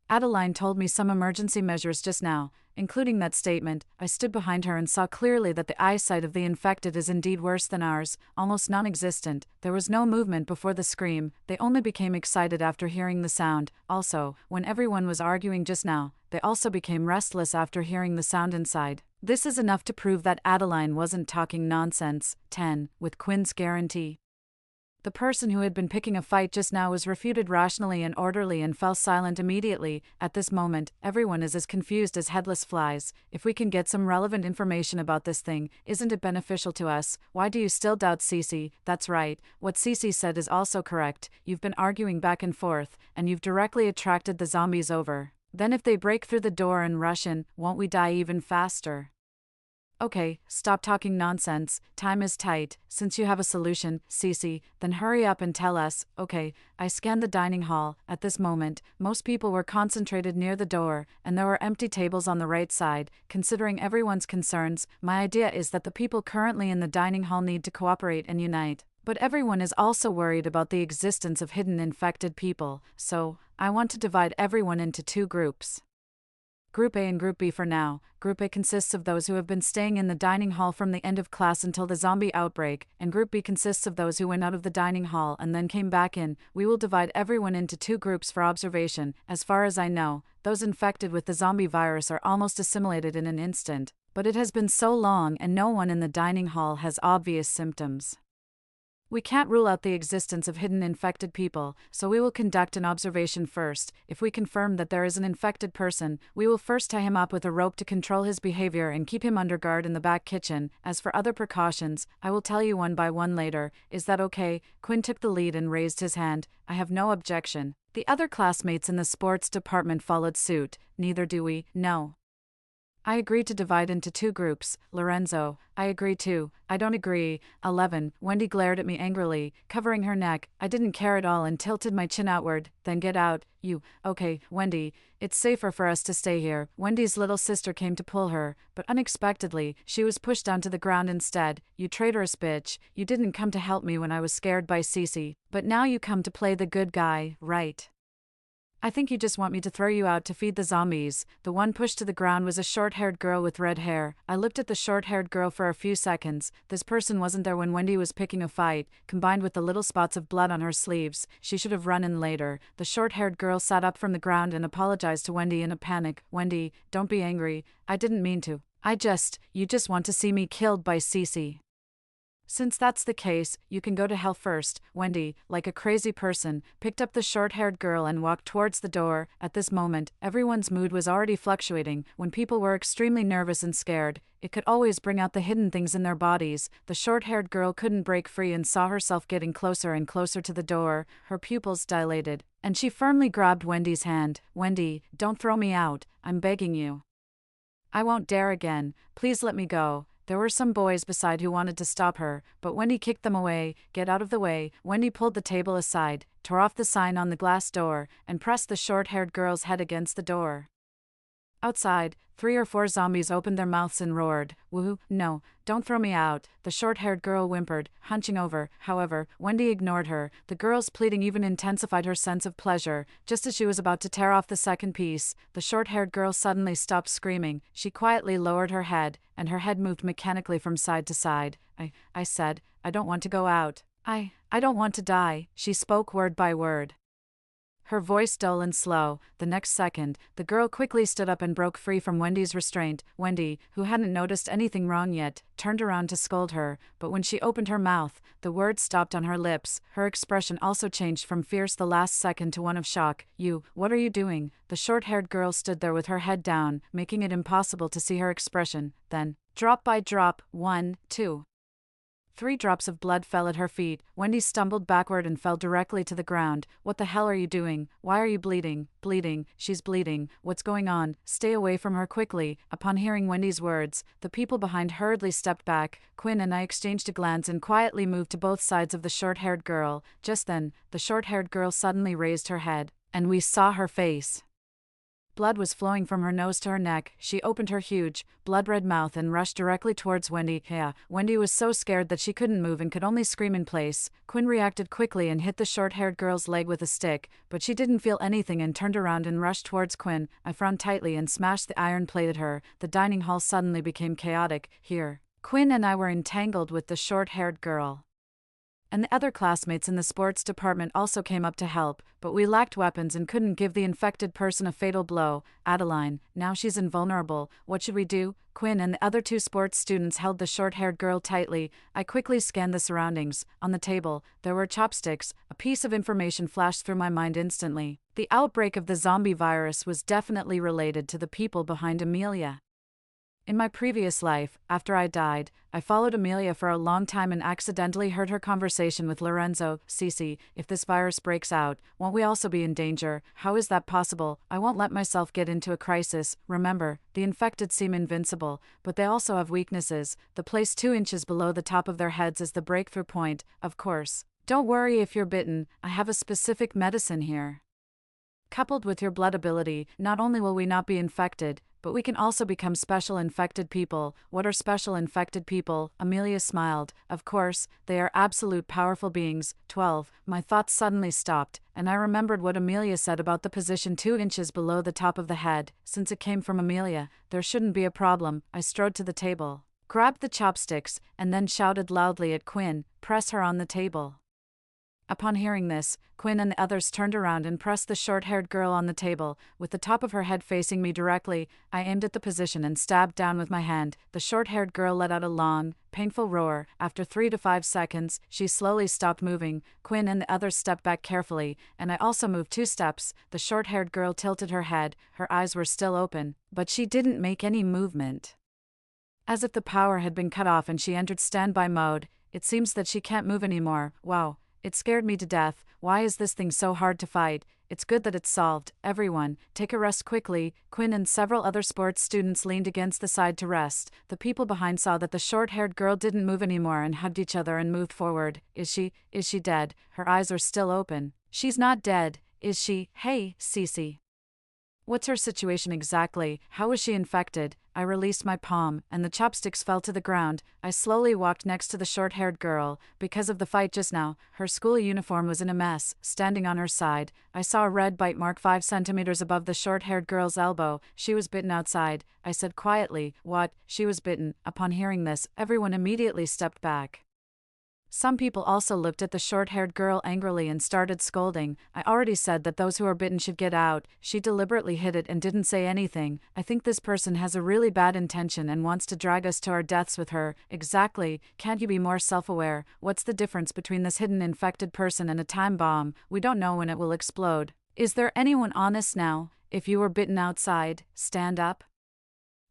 Adeline told me some emergency measures just now, including that statement. I stood behind her and saw clearly that the eyesight of the infected is indeed worse than ours, almost non-existent. There was no movement before the scream. They only became excited after hearing the sound. Also, when everyone was arguing just now, they also became restless after hearing the sound inside. This is enough to prove that Adeline wasn't talking nonsense. 10. With Quinn's guarantee. The person who had been picking a fight just now was refuted rationally and orderly and fell silent immediately. At this moment, everyone is as confused as headless flies. If we can get some relevant information about this thing, isn't it beneficial to us? Why do you still doubt Cece? That's right. What Cece said is also correct. You've been arguing back and forth, and you've directly attracted the zombies over. Then if they break through the door and rush in, won't we die even faster? Okay, stop talking nonsense. Time is tight. Since you have a solution, Cece, then hurry up and tell us. Okay, I scanned the dining hall. At this moment, most people were concentrated near the door, and there were empty tables on the right side. Considering everyone's concerns, my idea is that the people currently in the dining hall need to cooperate and unite. But everyone is also worried about the existence of hidden infected people, so I want to divide everyone into two groups. Group A and Group B for now. Group A consists of those who have been staying in the dining hall from the end of class until the zombie outbreak, and Group B consists of those who went out of the dining hall and then came back in. We will divide everyone into two groups for observation. As far as I know, those infected with the zombie virus are almost assimilated in an instant, but it has been so long and no one in the dining hall has obvious symptoms. We can't rule out the existence of hidden infected people, so we will conduct an observation first. If we confirm that there is an infected person, we will first tie him up with a rope to control his behavior and keep him under guard in the back kitchen. As for other precautions, I will tell you one by one later. Is that okay? Quinn took the lead and raised his hand. I have no objection. The other classmates in the sports department followed suit. Neither do we. No. I agree to divide into two groups. Lorenzo, I agree too. I don't agree. 11. Wendy glared at me angrily, covering her neck. I didn't care at all and tilted my chin outward. Then get out. You. Okay, Wendy. It's safer for us to stay here. Wendy's little sister came to pull her, but unexpectedly, she was pushed down to the ground instead. You traitorous bitch. You didn't come to help me when I was scared by Cece, but now you come to play the good guy, right? I think you just want me to throw you out to feed the zombies. The one pushed to the ground was a short-haired girl with red hair. I looked at the short-haired girl for a few seconds. This person wasn't there when Wendy was picking a fight. Combined with the little spots of blood on her sleeves, she should have run in later. The short-haired girl sat up from the ground and apologized to Wendy in a panic. Wendy, don't be angry. I didn't mean to. You just want to see me killed by Cece. Since that's the case, you can go to hell first. Wendy, like a crazy person, picked up the short-haired girl and walked towards the door. At this moment, everyone's mood was already fluctuating. When people were extremely nervous and scared, it could always bring out the hidden things in their bodies. The short-haired girl couldn't break free and saw herself getting closer and closer to the door. Her pupils dilated, and she firmly grabbed Wendy's hand. Wendy, don't throw me out. I'm begging you. I won't dare again. Please let me go. There were some boys beside who wanted to stop her, but Wendy kicked them away. Get out of the way. Wendy pulled the table aside, tore off the sign on the glass door, and pressed the short-haired girl's head against the door. Outside, 3 or 4 zombies opened their mouths and roared. Woohoo, no, don't throw me out, the short-haired girl whimpered, hunching over. However, Wendy ignored her. The girl's pleading even intensified her sense of pleasure. Just as she was about to tear off the second piece, the short-haired girl suddenly stopped screaming. She quietly lowered her head, and her head moved mechanically from side to side. I said, I don't want to go out. I don't want to die, she spoke word by word, her voice dull and slow. The next second, the girl quickly stood up and broke free from Wendy's restraint. Wendy, who hadn't noticed anything wrong yet, turned around to scold her, but when she opened her mouth, the words stopped on her lips. Her expression also changed from fierce the last second to one of shock. What are you doing? The short-haired girl stood there with her head down, making it impossible to see her expression. Then, drop by drop, 1, 2. 3 drops of blood fell at her feet. Wendy stumbled backward and fell directly to the ground. What the hell are you doing? Why are you bleeding? Bleeding, she's bleeding. What's going on? Stay away from her quickly. Upon hearing Wendy's words, the people behind hurriedly stepped back. Quinn and I exchanged a glance and quietly moved to both sides of the short-haired girl. Just then, the short-haired girl suddenly raised her head, and we saw her face. Blood was flowing from her nose to her neck. She opened her huge, blood-red mouth and rushed directly towards Wendy. Wendy was so scared that she couldn't move and could only scream in place. Quinn reacted quickly and hit the short-haired girl's leg with a stick, but she didn't feel anything and turned around and rushed towards Quinn. I frowned tightly and smashed the iron plate at her. The dining hall suddenly became chaotic. Here, Quinn and I were entangled with the short-haired girl, and the other classmates in the sports department also came up to help, but we lacked weapons and couldn't give the infected person a fatal blow. Adeline, now she's invulnerable. What should we do? Quinn and the other 2 sports students held the short-haired girl tightly. I quickly scanned the surroundings. On the table, there were chopsticks. A piece of information flashed through my mind instantly. The outbreak of the zombie virus was definitely related to the people behind Amelia. In my previous life, after I died, I followed Amelia for a long time and accidentally heard her conversation with Lorenzo. Cece, if this virus breaks out, won't we also be in danger? How is that possible? I won't let myself get into a crisis. Remember, the infected seem invincible, but they also have weaknesses. The place 2 inches below the top of their heads is the breakthrough point, of course. Don't worry if you're bitten, I have a specific medicine here. Coupled with your blood ability, not only will we not be infected, but we can also become special infected people. What are special infected people? Amelia smiled. Of course, they are absolute powerful beings. 12. My thoughts suddenly stopped, and I remembered what Amelia said about the position 2 inches below the top of the head. Since it came from Amelia, there shouldn't be a problem. I strode to the table, grabbed the chopsticks, and then shouted loudly at Quinn, "Press her on the table." Upon hearing this, Quinn and the others turned around and pressed the short-haired girl on the table. With the top of her head facing me directly, I aimed at the position and stabbed down with my hand. The short-haired girl let out a long, painful roar. After 3 to 5 seconds, she slowly stopped moving. Quinn and the others stepped back carefully, and I also moved 2 steps. The short-haired girl tilted her head. Her eyes were still open, but she didn't make any movement, as if the power had been cut off and she entered standby mode. It seems that she can't move anymore. Wow. It scared me to death. Why is this thing so hard to fight? It's good that it's solved. Everyone, take a rest quickly. Quinn and several other sports students leaned against the side to rest. The people behind saw that the short-haired girl didn't move anymore and hugged each other and moved forward. Is she dead? Her eyes are still open. She's not dead, is she? Hey, Cece. What's her situation exactly? How was she infected? I released my palm, and the chopsticks fell to the ground. I slowly walked next to the short-haired girl. Because of the fight just now, her school uniform was in a mess. Standing on her side, I saw a red bite mark 5 centimeters above the short-haired girl's elbow. She was bitten outside. I said quietly, "What?" She was bitten. Upon hearing this, everyone immediately stepped back. Some people also looked at the short-haired girl angrily and started scolding. I already said that those who are bitten should get out. She deliberately hid it and didn't say anything. I think this person has a really bad intention and wants to drag us to our deaths with her. Exactly. Can't you be more self-aware? What's the difference between this hidden infected person and a time bomb? We don't know when it will explode. Is there anyone honest now? If you were bitten outside, stand up.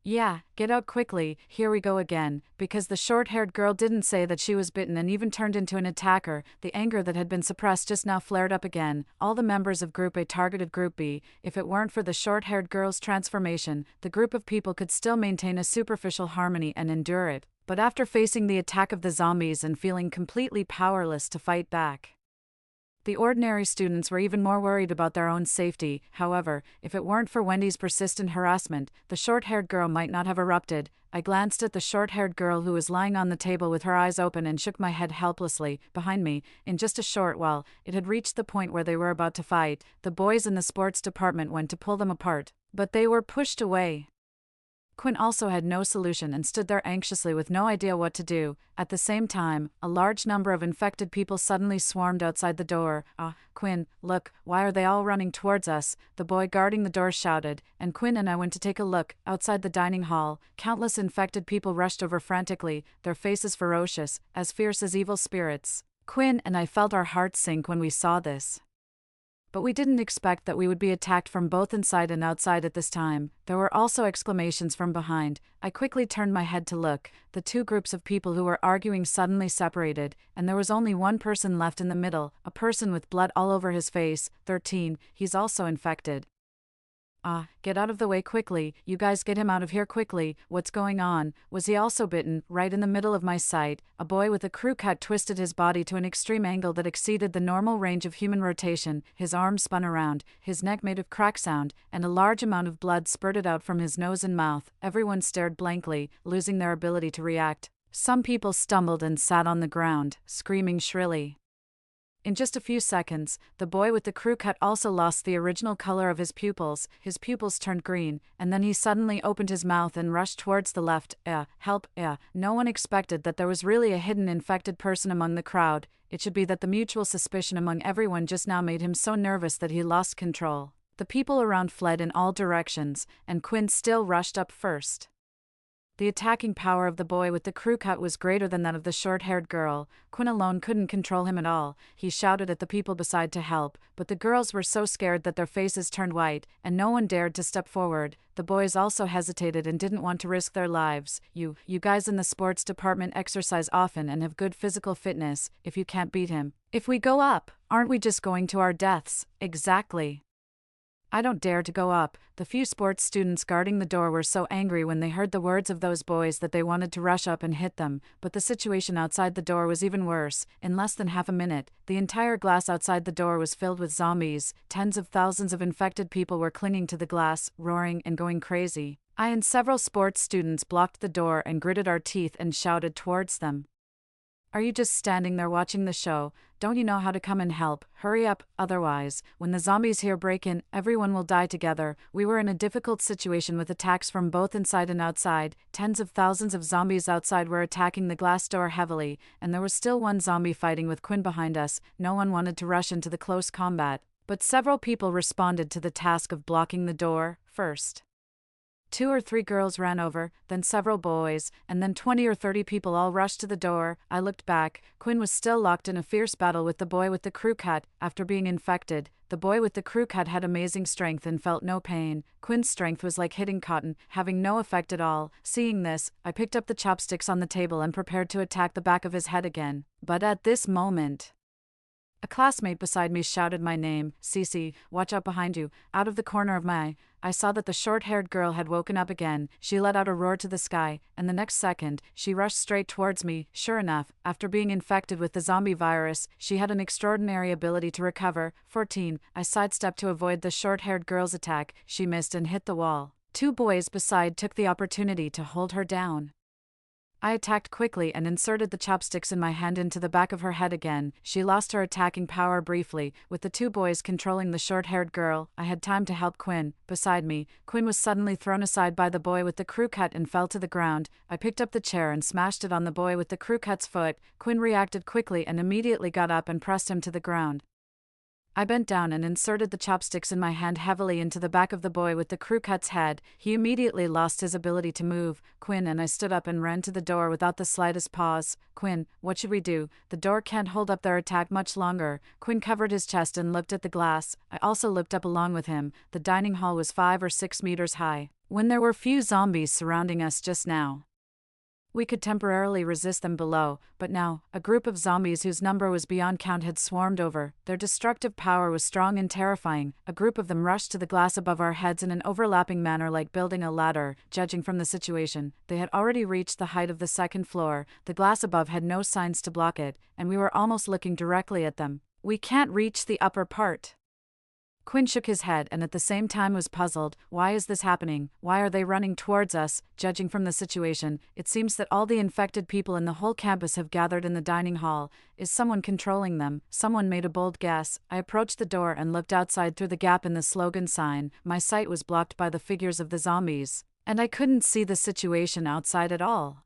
Yeah, get out quickly. Here we go again. Because the short-haired girl didn't say that she was bitten and even turned into an attacker, the anger that had been suppressed just now flared up again. All the members of Group A targeted Group B. If it weren't for the short-haired girl's transformation, the group of people could still maintain a superficial harmony and endure it. But after facing the attack of the zombies and feeling completely powerless to fight back, The ordinary students were even more worried about their own safety. However, if it weren't for Wendy's persistent harassment, the short-haired girl might not have erupted. I glanced at the short-haired girl who was lying on the table with her eyes open and shook my head helplessly. Behind me, in just a short while, it had reached the point where they were about to fight. The boys in the sports department went to pull them apart, but they were pushed away. Quinn also had no solution and stood there anxiously with no idea what to do. At the same time, a large number of infected people suddenly swarmed outside the door. Quinn, look, why are they all running towards us? The boy guarding the door shouted, and Quinn and I went to take a look. Outside the dining hall, countless infected people rushed over frantically, their faces ferocious, as fierce as evil spirits. Quinn and I felt our hearts sink when we saw this. But we didn't expect that we would be attacked from both inside and outside at this time. There were also exclamations from behind. I quickly turned my head to look. The two groups of people who were arguing suddenly separated, and there was only one person left in the middle, a person with blood all over his face, 13, he's also infected. Get out of the way quickly, you guys get him out of here quickly, what's going on? Was he also bitten? Right in the middle of my sight, a boy with a crew cut twisted his body to an extreme angle that exceeded the normal range of human rotation, his arms spun around, his neck made a crack sound, and a large amount of blood spurted out from his nose and mouth. Everyone stared blankly, losing their ability to react. Some people stumbled and sat on the ground, screaming shrilly. In just a few seconds, the boy with the crew cut also lost the original color of his pupils turned green, and then he suddenly opened his mouth and rushed towards the left. Help. No one expected that there was really a hidden infected person among the crowd. It should be that the mutual suspicion among everyone just now made him so nervous that he lost control. The people around fled in all directions, and Quinn still rushed up first. The attacking power of the boy with the crew cut was greater than that of the short-haired girl. Quinn alone couldn't control him at all. He shouted at the people beside to help, but the girls were so scared that their faces turned white, and no one dared to step forward. The boys also hesitated and didn't want to risk their lives. You guys in the sports department exercise often and have good physical fitness. If you can't beat him, if we go up, aren't we just going to our deaths? Exactly. I don't dare to go up. The few sports students guarding the door were so angry when they heard the words of those boys that they wanted to rush up and hit them, but the situation outside the door was even worse. In less than half a minute, the entire glass outside the door was filled with zombies. Tens of thousands of infected people were clinging to the glass, roaring and going crazy. I and several sports students blocked the door and gritted our teeth and shouted towards them. Are you just standing there watching the show? Don't you know how to come and help? Hurry up, otherwise, when the zombies here break in, everyone will die together. We were in a difficult situation with attacks from both inside and outside. Tens of thousands of zombies outside were attacking the glass door heavily, and there was still one zombie fighting with Quinn behind us. No one wanted to rush into the close combat, but several people responded to the task of blocking the door first. 2 or 3 girls ran over, then several boys, and then 20 or 30 people all rushed to the door. I looked back. Quinn was still locked in a fierce battle with the boy with the crew cut. After being infected, the boy with the crew cut had amazing strength and felt no pain. Quinn's strength was like hitting cotton, having no effect at all. Seeing this, I picked up the chopsticks on the table and prepared to attack the back of his head again. But at this moment, a classmate beside me shouted my name. Cece, watch out behind you. Out of the corner of my eye, I saw that the short-haired girl had woken up again. She let out a roar to the sky, and the next second, she rushed straight towards me. Sure enough, after being infected with the zombie virus, she had an extraordinary ability to recover. 14. I sidestepped to avoid the short-haired girl's attack. She missed and hit the wall. 2 boys beside took the opportunity to hold her down. I attacked quickly and inserted the chopsticks in my hand into the back of her head again. She lost her attacking power briefly. With the 2 boys controlling the short-haired girl, I had time to help Quinn. Beside me, Quinn was suddenly thrown aside by the boy with the crew cut and fell to the ground. I picked up the chair and smashed it on the boy with the crew cut's foot. Quinn reacted quickly and immediately got up and pressed him to the ground. I bent down and inserted the chopsticks in my hand heavily into the back of the boy with the crew cut's head. He immediately lost his ability to move. Quinn and I stood up and ran to the door without the slightest pause. Quinn, what should we do? The door can't hold up their attack much longer. Quinn covered his chest and looked at the glass. I also looked up along with him. The dining hall was 5 or 6 meters high. When there were few zombies surrounding us just now, we could temporarily resist them below, but now, a group of zombies whose number was beyond count had swarmed over. Their destructive power was strong and terrifying. A group of them rushed to the glass above our heads in an overlapping manner like building a ladder. Judging from the situation, they had already reached the height of the 2nd floor. The glass above had no signs to block it, and we were almost looking directly at them. We can't reach the upper part. Quinn shook his head and at the same time was puzzled. Why is this happening? Why are they running towards us? Judging from the situation, it seems that all the infected people in the whole campus have gathered in the dining hall. Is someone controlling them? Someone made a bold guess. I approached the door and looked outside through the gap in the slogan sign. My sight was blocked by the figures of the zombies, and I couldn't see the situation outside at all.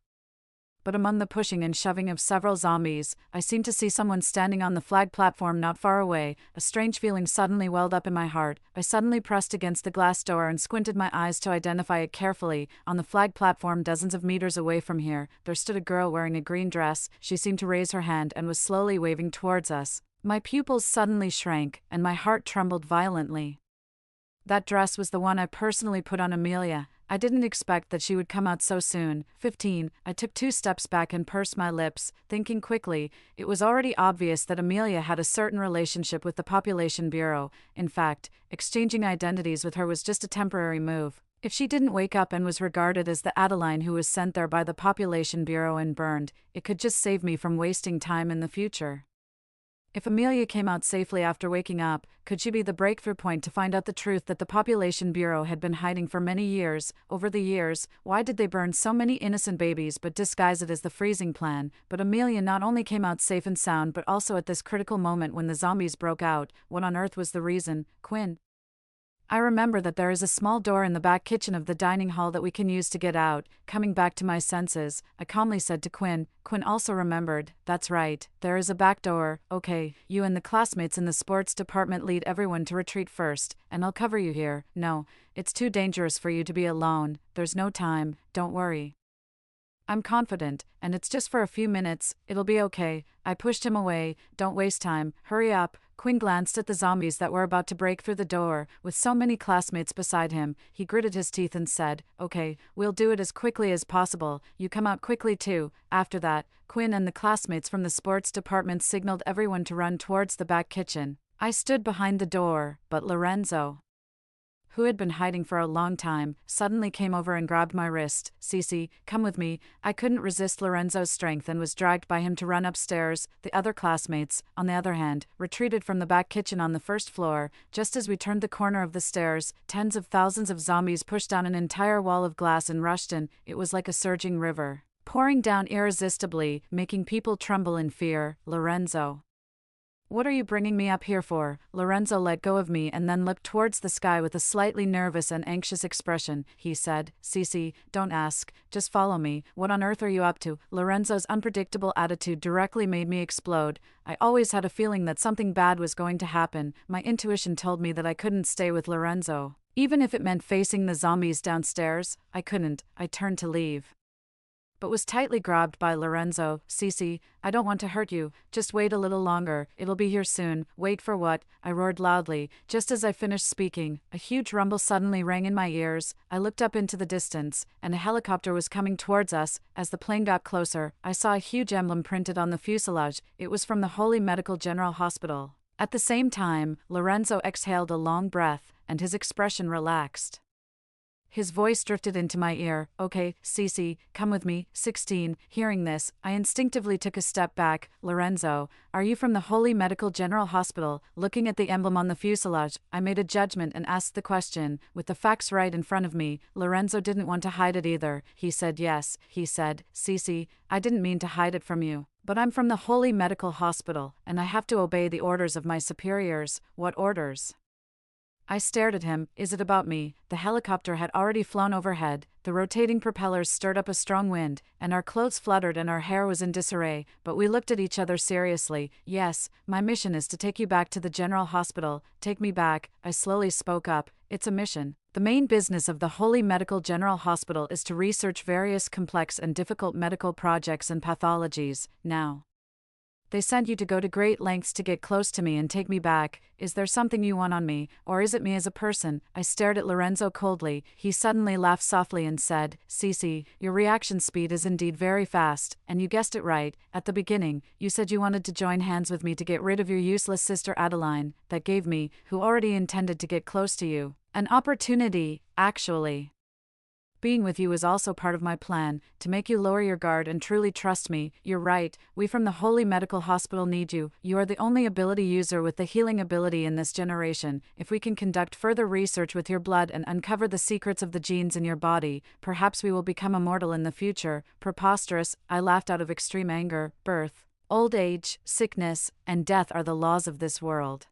But among the pushing and shoving of several zombies, I seemed to see someone standing on the flag platform not far away. A strange feeling suddenly welled up in my heart. I suddenly pressed against the glass door and squinted my eyes to identify it carefully. On the flag platform dozens of meters away from here, there stood a girl wearing a green dress. She seemed to raise her hand and was slowly waving towards us. My pupils suddenly shrank, and my heart trembled violently. That dress was the one I personally put on Amelia. I didn't expect that she would come out so soon. 15. I took 2 steps back and pursed my lips, thinking quickly. It was already obvious that Amelia had a certain relationship with the Population Bureau. In fact, exchanging identities with her was just a temporary move. If she didn't wake up and was regarded as the Adeline who was sent there by the Population Bureau and burned, it could just save me from wasting time in the future. If Amelia came out safely after waking up, could she be the breakthrough point to find out the truth that the Population Bureau had been hiding for many years? Over the years, why did they burn so many innocent babies but disguise it as the freezing plan? But Amelia not only came out safe and sound but also at this critical moment when the zombies broke out. What on earth was the reason? Quinn. I remember that there is a small door in the back kitchen of the dining hall that we can use to get out. Coming back to my senses, I calmly said to Quinn. Quinn also remembered. That's right, there is a back door. Okay, you and the classmates in the sports department lead everyone to retreat first, and I'll cover you here. No, it's too dangerous for you to be alone. There's no time, don't worry. I'm confident, and it's just for a few minutes. It'll be okay. I pushed him away. Don't waste time. Hurry up. Quinn glanced at the zombies that were about to break through the door. With so many classmates beside him, he gritted his teeth and said, Okay, we'll do it as quickly as possible. You come out quickly too. After that, Quinn and the classmates from the sports department signaled everyone to run towards the back kitchen. I stood behind the door, but Lorenzo, who had been hiding for a long time, suddenly came over and grabbed my wrist. Cece, come with me. I couldn't resist Lorenzo's strength and was dragged by him to run upstairs. The other classmates, on the other hand, retreated from the back kitchen on the first floor. Just as we turned the corner of the stairs, tens of thousands of zombies pushed down an entire wall of glass and rushed in. It was like a surging river, pouring down irresistibly, making people tremble in fear. Lorenzo, what are you bringing me up here for? Lorenzo let go of me and then looked towards the sky with a slightly nervous and anxious expression. He said, Cece, don't ask, just follow me. What on earth are you up to? Lorenzo's unpredictable attitude directly made me explode. I always had a feeling that something bad was going to happen. My intuition told me that I couldn't stay with Lorenzo. Even if it meant facing the zombies downstairs, I couldn't. I turned to leave, but was tightly grabbed by Lorenzo. Cece, I don't want to hurt you, just wait a little longer, it'll be here soon. Wait for what? I roared loudly. Just as I finished speaking, a huge rumble suddenly rang in my ears. I looked up into the distance, and a helicopter was coming towards us. As the plane got closer, I saw a huge emblem printed on the fuselage. It was from the Holy Medical General Hospital. At the same time, Lorenzo exhaled a long breath, and his expression relaxed. His voice drifted into my ear. Okay, Cece, come with me. 16. Hearing this, I instinctively took a step back. Lorenzo, are you from the Holy Medical General Hospital? Looking at the emblem on the fuselage, I made a judgment and asked the question. With the facts right in front of me, Lorenzo didn't want to hide it either. He said yes. He said, Cece, I didn't mean to hide it from you, but I'm from the Holy Medical Hospital, and I have to obey the orders of my superiors. What orders? I stared at him. Is it about me? The helicopter had already flown overhead, the rotating propellers stirred up a strong wind, and our clothes fluttered and our hair was in disarray, but we looked at each other seriously. Yes, my mission is to take you back to the General Hospital. Take me back, I slowly spoke up. It's a mission. The main business of the Holy Medical General Hospital is to research various complex and difficult medical projects and pathologies. Now, they sent you to go to great lengths to get close to me and take me back. Is there something you want on me, or is it me as a person? I stared at Lorenzo coldly. He suddenly laughed softly and said, Cece, your reaction speed is indeed very fast, and you guessed it right. At the beginning, you said you wanted to join hands with me to get rid of your useless sister Adeline. That gave me, who already intended to get close to you, an opportunity, actually. Being with you is also part of my plan, to make you lower your guard and truly trust me. You're right, we from the Holy Medical Hospital need you. You are the only ability user with the healing ability in this generation. If we can conduct further research with your blood and uncover the secrets of the genes in your body, perhaps we will become immortal in the future. Preposterous, I laughed out of extreme anger. Birth, old age, sickness, and death are the laws of this world.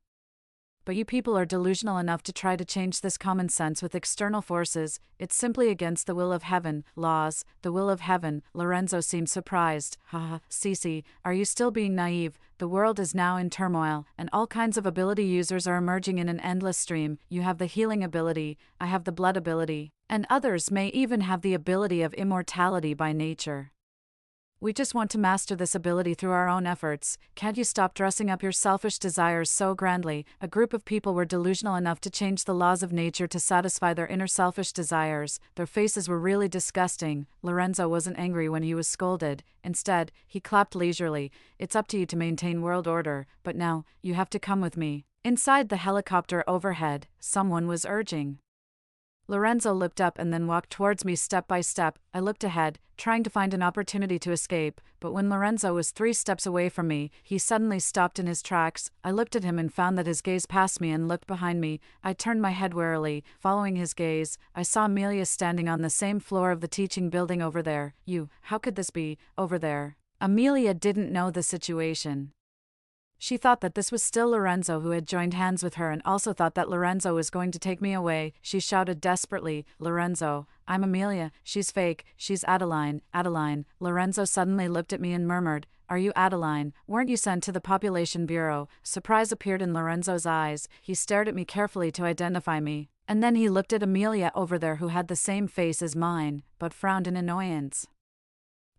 But you people are delusional enough to try to change this common sense with external forces. It's simply against the will of heaven. Laws, the will of heaven. Lorenzo seemed surprised. Haha, Cece, are you still being naive? The world is now in turmoil, and all kinds of ability users are emerging in an endless stream. You have the healing ability, I have the blood ability, and others may even have the ability of immortality by nature. We just want to master this ability through our own efforts. Can't you stop dressing up your selfish desires so grandly? A group of people were delusional enough to change the laws of nature to satisfy their inner selfish desires. Their faces were really disgusting. Lorenzo wasn't angry when he was scolded. Instead, he clapped leisurely. It's up to you to maintain world order, but now, you have to come with me. Inside the helicopter overhead, someone was urging. Lorenzo looked up and then walked towards me step by step. I looked ahead, trying to find an opportunity to escape, but when Lorenzo was 3 steps away from me, he suddenly stopped in his tracks. I looked at him and found that his gaze passed me and looked behind me. I turned my head warily. Following his gaze, I saw Amelia standing on the same floor of the teaching building over there. How could this be, over there? Amelia didn't know the situation. She thought that this was still Lorenzo who had joined hands with her and also thought that Lorenzo was going to take me away. She shouted desperately, Lorenzo, I'm Amelia, she's fake, she's Adeline, Adeline. Lorenzo suddenly looked at me and murmured, Are you Adeline? Weren't you sent to the Population Bureau? Surprise appeared in Lorenzo's eyes. He stared at me carefully to identify me, and then he looked at Amelia over there who had the same face as mine, but frowned in annoyance.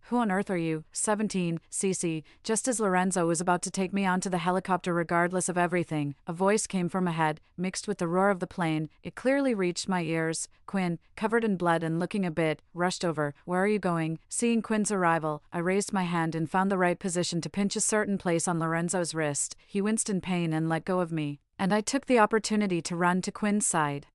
Who on earth are you? 17, Cece. Just as Lorenzo was about to take me onto the helicopter regardless of everything, a voice came from ahead, mixed with the roar of the plane. It clearly reached my ears. Quinn, covered in blood and looking a bit, rushed over. Where are you going? Seeing Quinn's arrival, I raised my hand and found the right position to pinch a certain place on Lorenzo's wrist. He winced in pain and let go of me, and I took the opportunity to run to Quinn's side.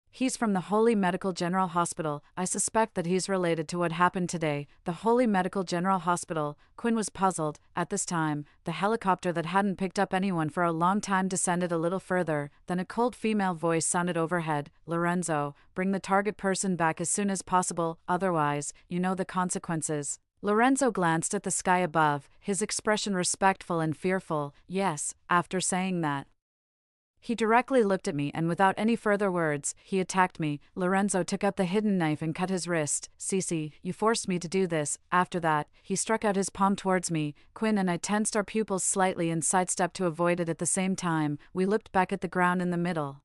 He's from the Holy Medical General Hospital. I suspect that he's related to what happened today. The Holy Medical General Hospital. Quinn was puzzled. At this time, the helicopter that hadn't picked up anyone for a long time descended a little further. Then a cold female voice sounded overhead. Lorenzo, bring the target person back as soon as possible, otherwise, you know the consequences. Lorenzo glanced at the sky above, his expression respectful and fearful. Yes, after saying that. He directly looked at me and without any further words, he attacked me. Lorenzo took out the hidden knife and cut his wrist. Cece, you forced me to do this. After that, he struck out his palm towards me. Quinn and I tensed our pupils slightly and sidestepped to avoid it at the same time. We looked back at the ground in the middle,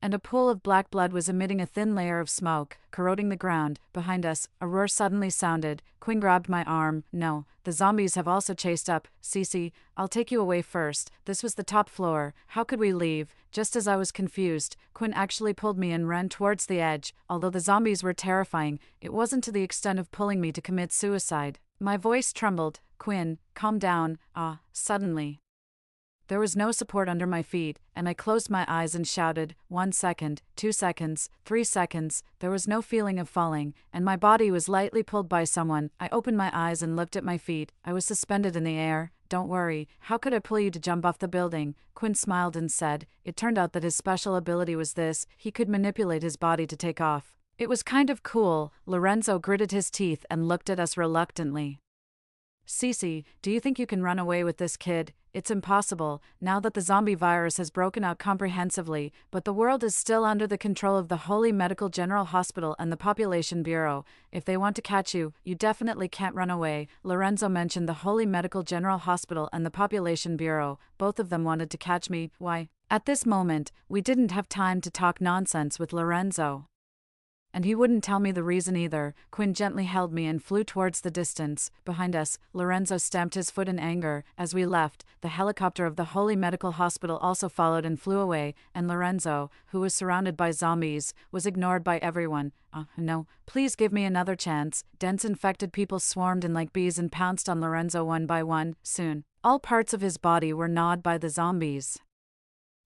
and a pool of black blood was emitting a thin layer of smoke, corroding the ground. Behind us, a roar suddenly sounded. Quinn grabbed my arm. No, the zombies have also chased up. Cece, I'll take you away first. This was the top floor. How could we leave? Just as I was confused, Quinn actually pulled me and ran towards the edge. Although the zombies were terrifying, it wasn't to the extent of pulling me to commit suicide. My voice trembled. Quinn, calm down. Suddenly, there was no support under my feet, and I closed my eyes and shouted, 1 second, 2 seconds, 3 seconds. There was no feeling of falling, and my body was lightly pulled by someone. I opened my eyes and looked at my feet. I was suspended in the air. Don't worry, how could I pull you to jump off the building? Quinn smiled and said, it turned out that his special ability was this, he could manipulate his body to take off. It was kind of cool. Lorenzo gritted his teeth and looked at us reluctantly. Cece, do you think you can run away with this kid? It's impossible, now that the zombie virus has broken out comprehensively, but the world is still under the control of the Holy Medical General Hospital and the Population Bureau. If they want to catch you, you definitely can't run away. Lorenzo mentioned the Holy Medical General Hospital and the Population Bureau. Both of them wanted to catch me. Why? At this moment, we didn't have time to talk nonsense with Lorenzo, and he wouldn't tell me the reason either. Quinn gently held me and flew towards the distance. Behind us, Lorenzo stamped his foot in anger. As we left, the helicopter of the Holy Medical Hospital also followed and flew away, and Lorenzo, who was surrounded by zombies, was ignored by everyone. No, please give me another chance. Dense infected people swarmed in like bees and pounced on Lorenzo one by one. Soon, all parts of his body were gnawed by the zombies.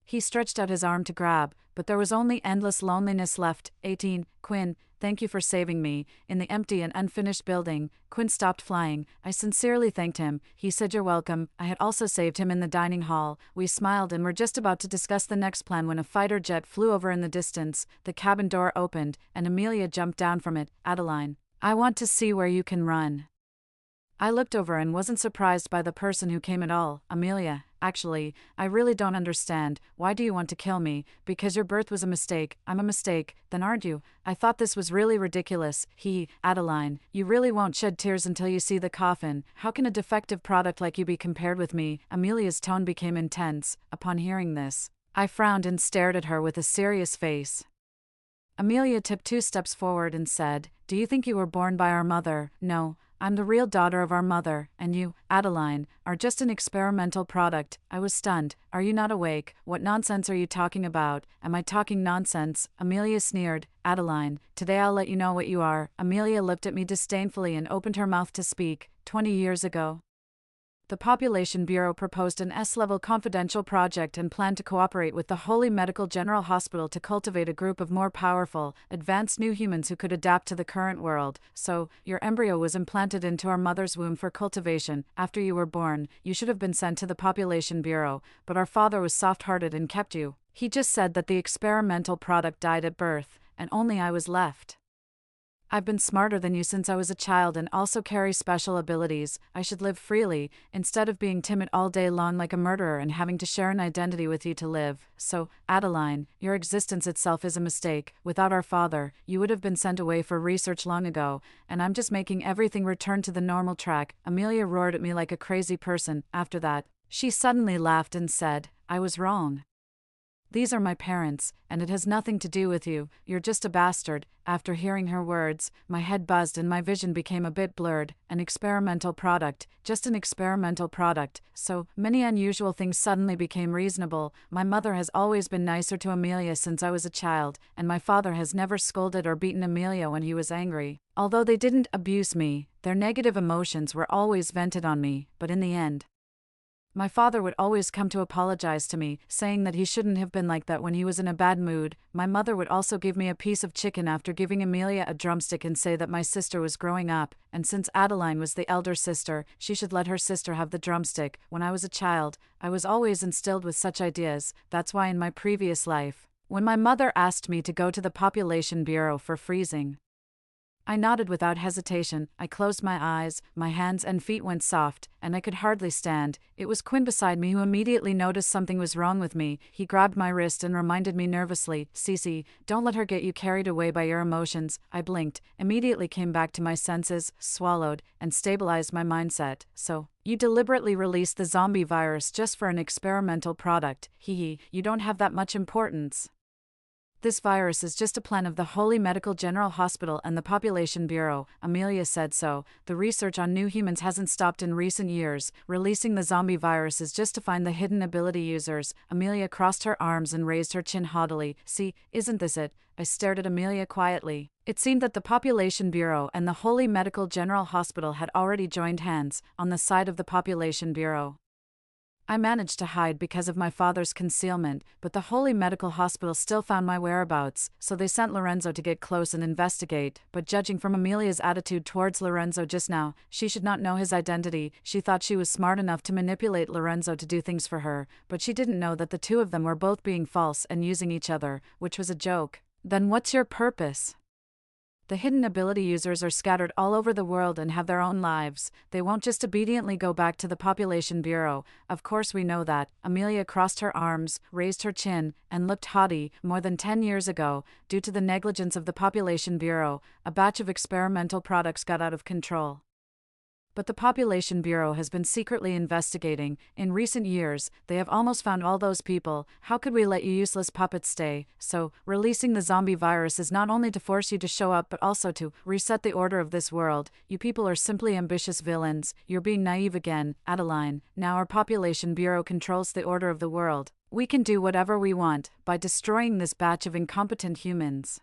He stretched out his arm to grab, but there was only endless loneliness left. 18, Quinn, thank you for saving me. In the empty and unfinished building, Quinn stopped flying. I sincerely thanked him. He said you're welcome. I had also saved him in the dining hall. We smiled and were just about to discuss the next plan when a fighter jet flew over in the distance. The cabin door opened, and Amelia jumped down from it. Adeline, I want to see where you can run. I looked over and wasn't surprised by the person who came at all. Amelia, actually, I really don't understand. Why do you want to kill me? Because your birth was a mistake. I'm a mistake, then aren't you? I thought this was really ridiculous. Adeline, you really won't shed tears until you see the coffin. How can a defective product like you be compared with me? Amelia's tone became intense. Upon hearing this, I frowned and stared at her with a serious face. Amelia tipped 2 steps forward and said, do you think you were born by our mother? No. I'm the real daughter of our mother, and you, Adeline, are just an experimental product. I was stunned. Are you not awake? What nonsense are you talking about? Am I talking nonsense? Amelia sneered. Adeline, today I'll let you know what you are. Amelia looked at me disdainfully and opened her mouth to speak. 20 years ago, the Population Bureau proposed an S-level confidential project and planned to cooperate with the Holy Medical General Hospital to cultivate a group of more powerful, advanced new humans who could adapt to the current world. So, your embryo was implanted into our mother's womb for cultivation. After you were born, you should have been sent to the Population Bureau, but our father was soft-hearted and kept you. He just said that the experimental product died at birth, and only I was left. I've been smarter than you since I was a child and also carry special abilities. I should live freely, instead of being timid all day long like a murderer and having to share an identity with you to live. So, Adeline, your existence itself is a mistake. Without our father, you would have been sent away for research long ago, and I'm just making everything return to the normal track. Amelia roared at me like a crazy person. After that, she suddenly laughed and said, I was wrong. These are my parents, and it has nothing to do with you. You're just a bastard. After hearing her words, my head buzzed and my vision became a bit blurred. An experimental product, just an experimental product. So many unusual things suddenly became reasonable. My mother has always been nicer to Amelia since I was a child, and my father has never scolded or beaten Amelia when he was angry. Although they didn't abuse me, their negative emotions were always vented on me, but in the end, my father would always come to apologize to me, saying that he shouldn't have been like that when he was in a bad mood. My mother would also give me a piece of chicken after giving Amelia a drumstick and say that my sister was growing up, and since Adeline was the elder sister, she should let her sister have the drumstick. When I was a child, I was always instilled with such ideas. That's why in my previous life, when my mother asked me to go to the Population Bureau for freezing, I nodded without hesitation. I closed my eyes, my hands and feet went soft, and I could hardly stand. It was Quinn beside me who immediately noticed something was wrong with me. He grabbed my wrist and reminded me nervously, Cece, don't let her get you carried away by your emotions. I blinked, immediately came back to my senses, swallowed, and stabilized my mindset. So, you deliberately released the zombie virus just for an experimental product. You don't have that much importance. This virus is just a plan of the Holy Medical General Hospital and the Population Bureau. Amelia said so. The research on new humans hasn't stopped in recent years. Releasing the zombie virus is just to find the hidden ability users. Amelia crossed her arms and raised her chin haughtily. See, isn't this it? I stared at Amelia quietly. It seemed that the Population Bureau and the Holy Medical General Hospital had already joined hands on the side of the Population Bureau. I managed to hide because of my father's concealment, but the Holy Medical Hospital still found my whereabouts, so they sent Lorenzo to get close and investigate. But judging from Amelia's attitude towards Lorenzo just now, she should not know his identity. She thought she was smart enough to manipulate Lorenzo to do things for her, but she didn't know that the two of them were both being false and using each other, which was a joke. Then what's your purpose? The hidden ability users are scattered all over the world and have their own lives. They won't just obediently go back to the Population Bureau. Of course we know that. Amelia crossed her arms, raised her chin, and looked haughty. More than 10 years ago, due to the negligence of the Population Bureau, a batch of experimental products got out of control. But the Population Bureau has been secretly investigating. In recent years, they have almost found all those people. How could we let you useless puppets stay? So, releasing the zombie virus is not only to force you to show up but also to reset the order of this world. You people are simply ambitious villains. You're being naive again, Adeline. Now our Population Bureau controls the order of the world. We can do whatever we want by destroying this batch of incompetent humans.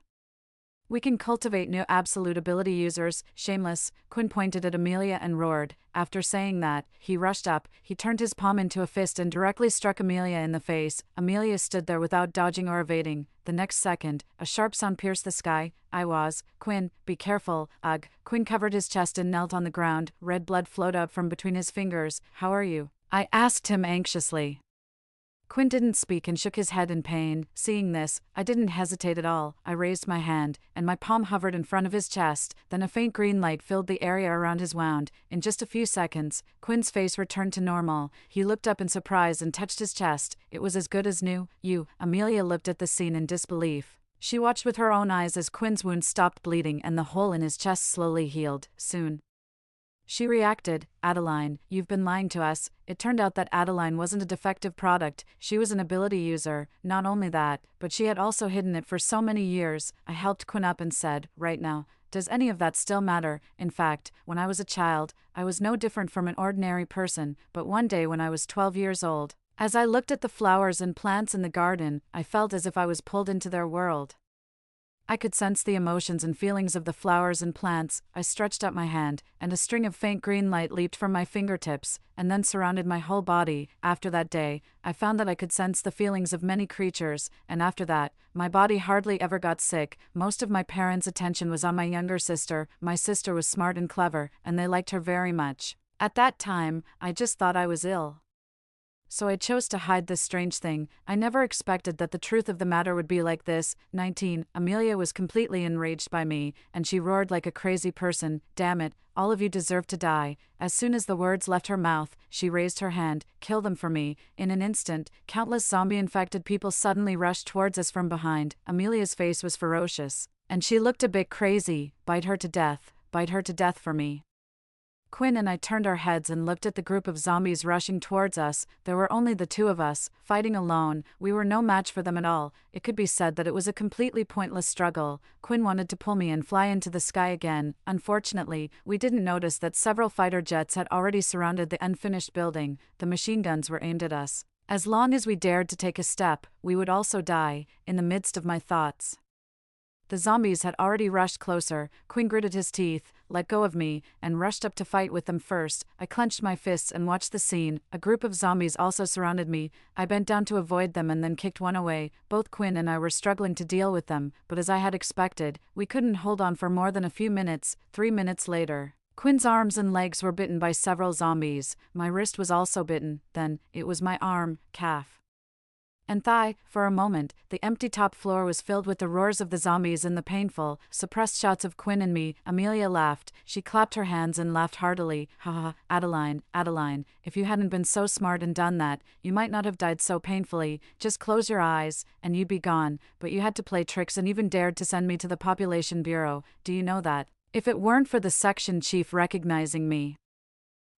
We can cultivate new absolute ability users, shameless. Quinn pointed at Amelia and roared. After saying that, he rushed up, he turned his palm into a fist and directly struck Amelia in the face. Amelia stood there without dodging or evading. The next second, a sharp sound pierced the sky. Quinn, be careful, ugh. Quinn covered his chest and knelt on the ground. Red blood flowed up from between his fingers. How are you? I asked him anxiously. Quinn didn't speak and shook his head in pain. Seeing this, I didn't hesitate at all. I raised my hand, and my palm hovered in front of his chest. Then a faint green light filled the area around his wound. In just a few seconds, Quinn's face returned to normal. He looked up in surprise and touched his chest. It was as good as new. Amelia looked at the scene in disbelief. She watched with her own eyes as Quinn's wound stopped bleeding and the hole in his chest slowly healed. Soon, she reacted. Adeline, you've been lying to us. It turned out that Adeline wasn't a defective product, she was an ability user. Not only that, but she had also hidden it for so many years. I helped Quinn up and said, right now, does any of that still matter? In fact, when I was a child, I was no different from an ordinary person, but one day when I was 12 years old, as I looked at the flowers and plants in the garden, I felt as if I was pulled into their world. I could sense the emotions and feelings of the flowers and plants. I stretched out my hand, and a string of faint green light leaped from my fingertips, and then surrounded my whole body. After that day, I found that I could sense the feelings of many creatures, and after that, my body hardly ever got sick. Most of my parents' attention was on my younger sister. My sister was smart and clever, and they liked her very much. At that time, I just thought I was ill. So I chose to hide this strange thing. I never expected that the truth of the matter would be like this. 19. Amelia was completely enraged by me, and she roared like a crazy person. Damn it, all of you deserve to die. As soon as the words left her mouth, she raised her hand. Kill them for me. In an instant, countless zombie-infected people suddenly rushed towards us from behind. Amelia's face was ferocious, and she looked a bit crazy. Bite her to death. Bite her to death for me. Quinn and I turned our heads and looked at the group of zombies rushing towards us. There were only the two of us, fighting alone. We were no match for them at all. It could be said that it was a completely pointless struggle. Quinn wanted to pull me and fly into the sky again. Unfortunately, we didn't notice that several fighter jets had already surrounded the unfinished building. The machine guns were aimed at us. As long as we dared to take a step, we would also die. In the midst of my thoughts, the zombies had already rushed closer. Quinn gritted his teeth, let go of me, and rushed up to fight with them first. I clenched my fists and watched the scene. A group of zombies also surrounded me. I bent down to avoid them and then kicked one away. Both Quinn and I were struggling to deal with them, but as I had expected, we couldn't hold on for more than a few minutes. 3 minutes later, Quinn's arms and legs were bitten by several zombies. My wrist was also bitten. Then, it was my arm, calf, and thigh. For a moment, the empty top floor was filled with the roars of the zombies and the painful, suppressed shouts of Quinn and me. Amelia laughed. She clapped her hands and laughed heartily. Ha, Adeline, if you hadn't been so smart and done that, you might not have died so painfully. Just close your eyes, and you'd be gone. But you had to play tricks and even dared to send me to the Population Bureau. Do you know that? If it weren't for the section chief recognizing me,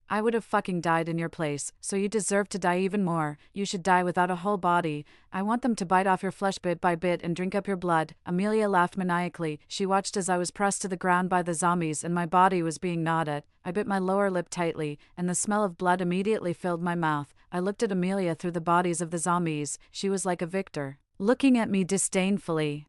I would have fucking died in your place, so you deserve to die even more. You should die without a whole body. I want them to bite off your flesh bit by bit and drink up your blood. Amelia laughed maniacally. She watched as I was pressed to the ground by the zombies and my body was being gnawed at. I bit my lower lip tightly, and the smell of blood immediately filled my mouth. I looked at Amelia through the bodies of the zombies. She was like a victor, looking at me disdainfully.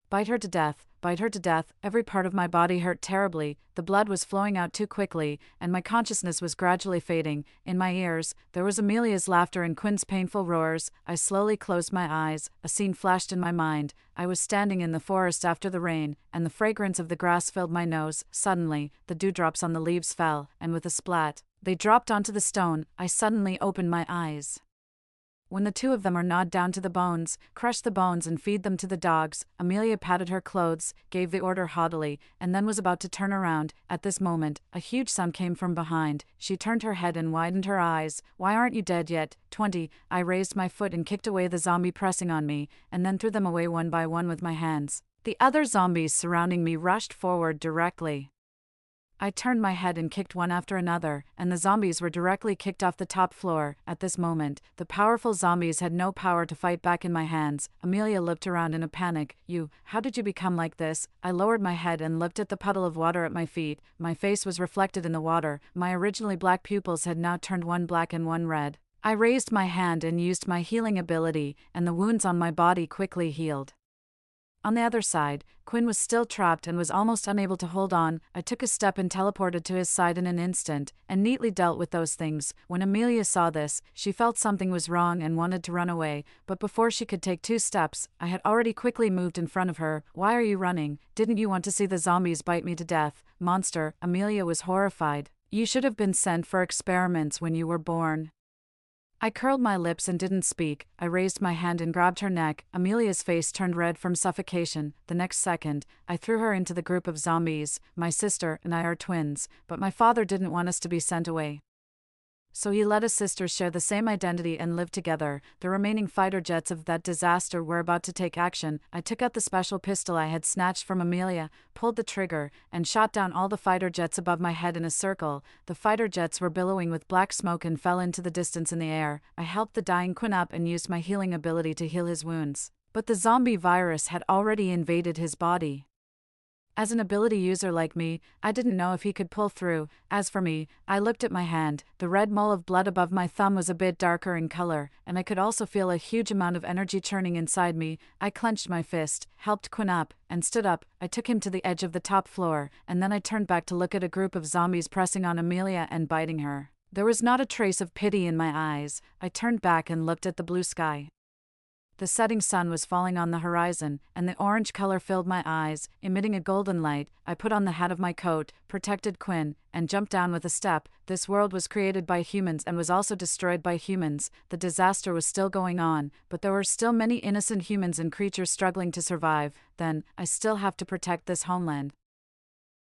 Bite her to death. Bite her to death. Every part of my body hurt terribly. The blood was flowing out too quickly, and my consciousness was gradually fading. In my ears, there was Amelia's laughter and Quinn's painful roars. I slowly closed my eyes. A scene flashed in my mind. I was standing in the forest after the rain, and the fragrance of the grass filled my nose. Suddenly, the dewdrops on the leaves fell, and with a splat, they dropped onto the stone. I suddenly opened my eyes. When the two of them are gnawed down to the bones, crush the bones and feed them to the dogs. Amelia patted her clothes, gave the order haughtily, and then was about to turn around. At this moment, a huge sound came from behind. She turned her head and widened her eyes. Why aren't you dead yet? 20. I raised my foot and kicked away the zombie pressing on me, and then threw them away one by one with my hands. The other zombies surrounding me rushed forward directly. I turned my head and kicked one after another, and the zombies were directly kicked off the top floor. At this moment, the powerful zombies had no power to fight back in my hands. Amelia looked around in a panic. How did you become like this? I lowered my head and looked at the puddle of water at my feet. My face was reflected in the water. My originally black pupils had now turned one black and one red. I raised my hand and used my healing ability, and the wounds on my body quickly healed. On the other side, Quinn was still trapped and was almost unable to hold on. I took a step and teleported to his side in an instant, and neatly dealt with those things. When Amelia saw this, she felt something was wrong and wanted to run away, but before she could take 2 steps, I had already quickly moved in front of her. "Why are you running? Didn't you want to see the zombies bite me to death? Monster." Amelia was horrified. "You should have been sent for experiments when you were born." I curled my lips and didn't speak. I raised my hand and grabbed her neck. Amelia's face turned red from suffocation. The next second, I threw her into the group of zombies. My sister and I are twins, but my father didn't want us to be sent away, so he let us sisters share the same identity and live together. The remaining fighter jets of that disaster were about to take action. I took out the special pistol I had snatched from Amelia, pulled the trigger, and shot down all the fighter jets above my head in a circle. The fighter jets were billowing with black smoke and fell into the distance in the air. I helped the dying Quinn up and used my healing ability to heal his wounds. But the zombie virus had already invaded his body. As an ability user like me, I didn't know if he could pull through. As for me, I looked at my hand. The red mole of blood above my thumb was a bit darker in color, and I could also feel a huge amount of energy churning inside me. I clenched my fist, helped Quinn up, and stood up. I took him to the edge of the top floor, and then I turned back to look at a group of zombies pressing on Amelia and biting her. There was not a trace of pity in my eyes. I turned back and looked at the blue sky. The setting sun was falling on the horizon, and the orange color filled my eyes, emitting a golden light. I put on the hat of my coat, protected Quinn, and jumped down with a step. This world was created by humans and was also destroyed by humans. The disaster was still going on, but there were still many innocent humans and creatures struggling to survive. Then, I still have to protect this homeland.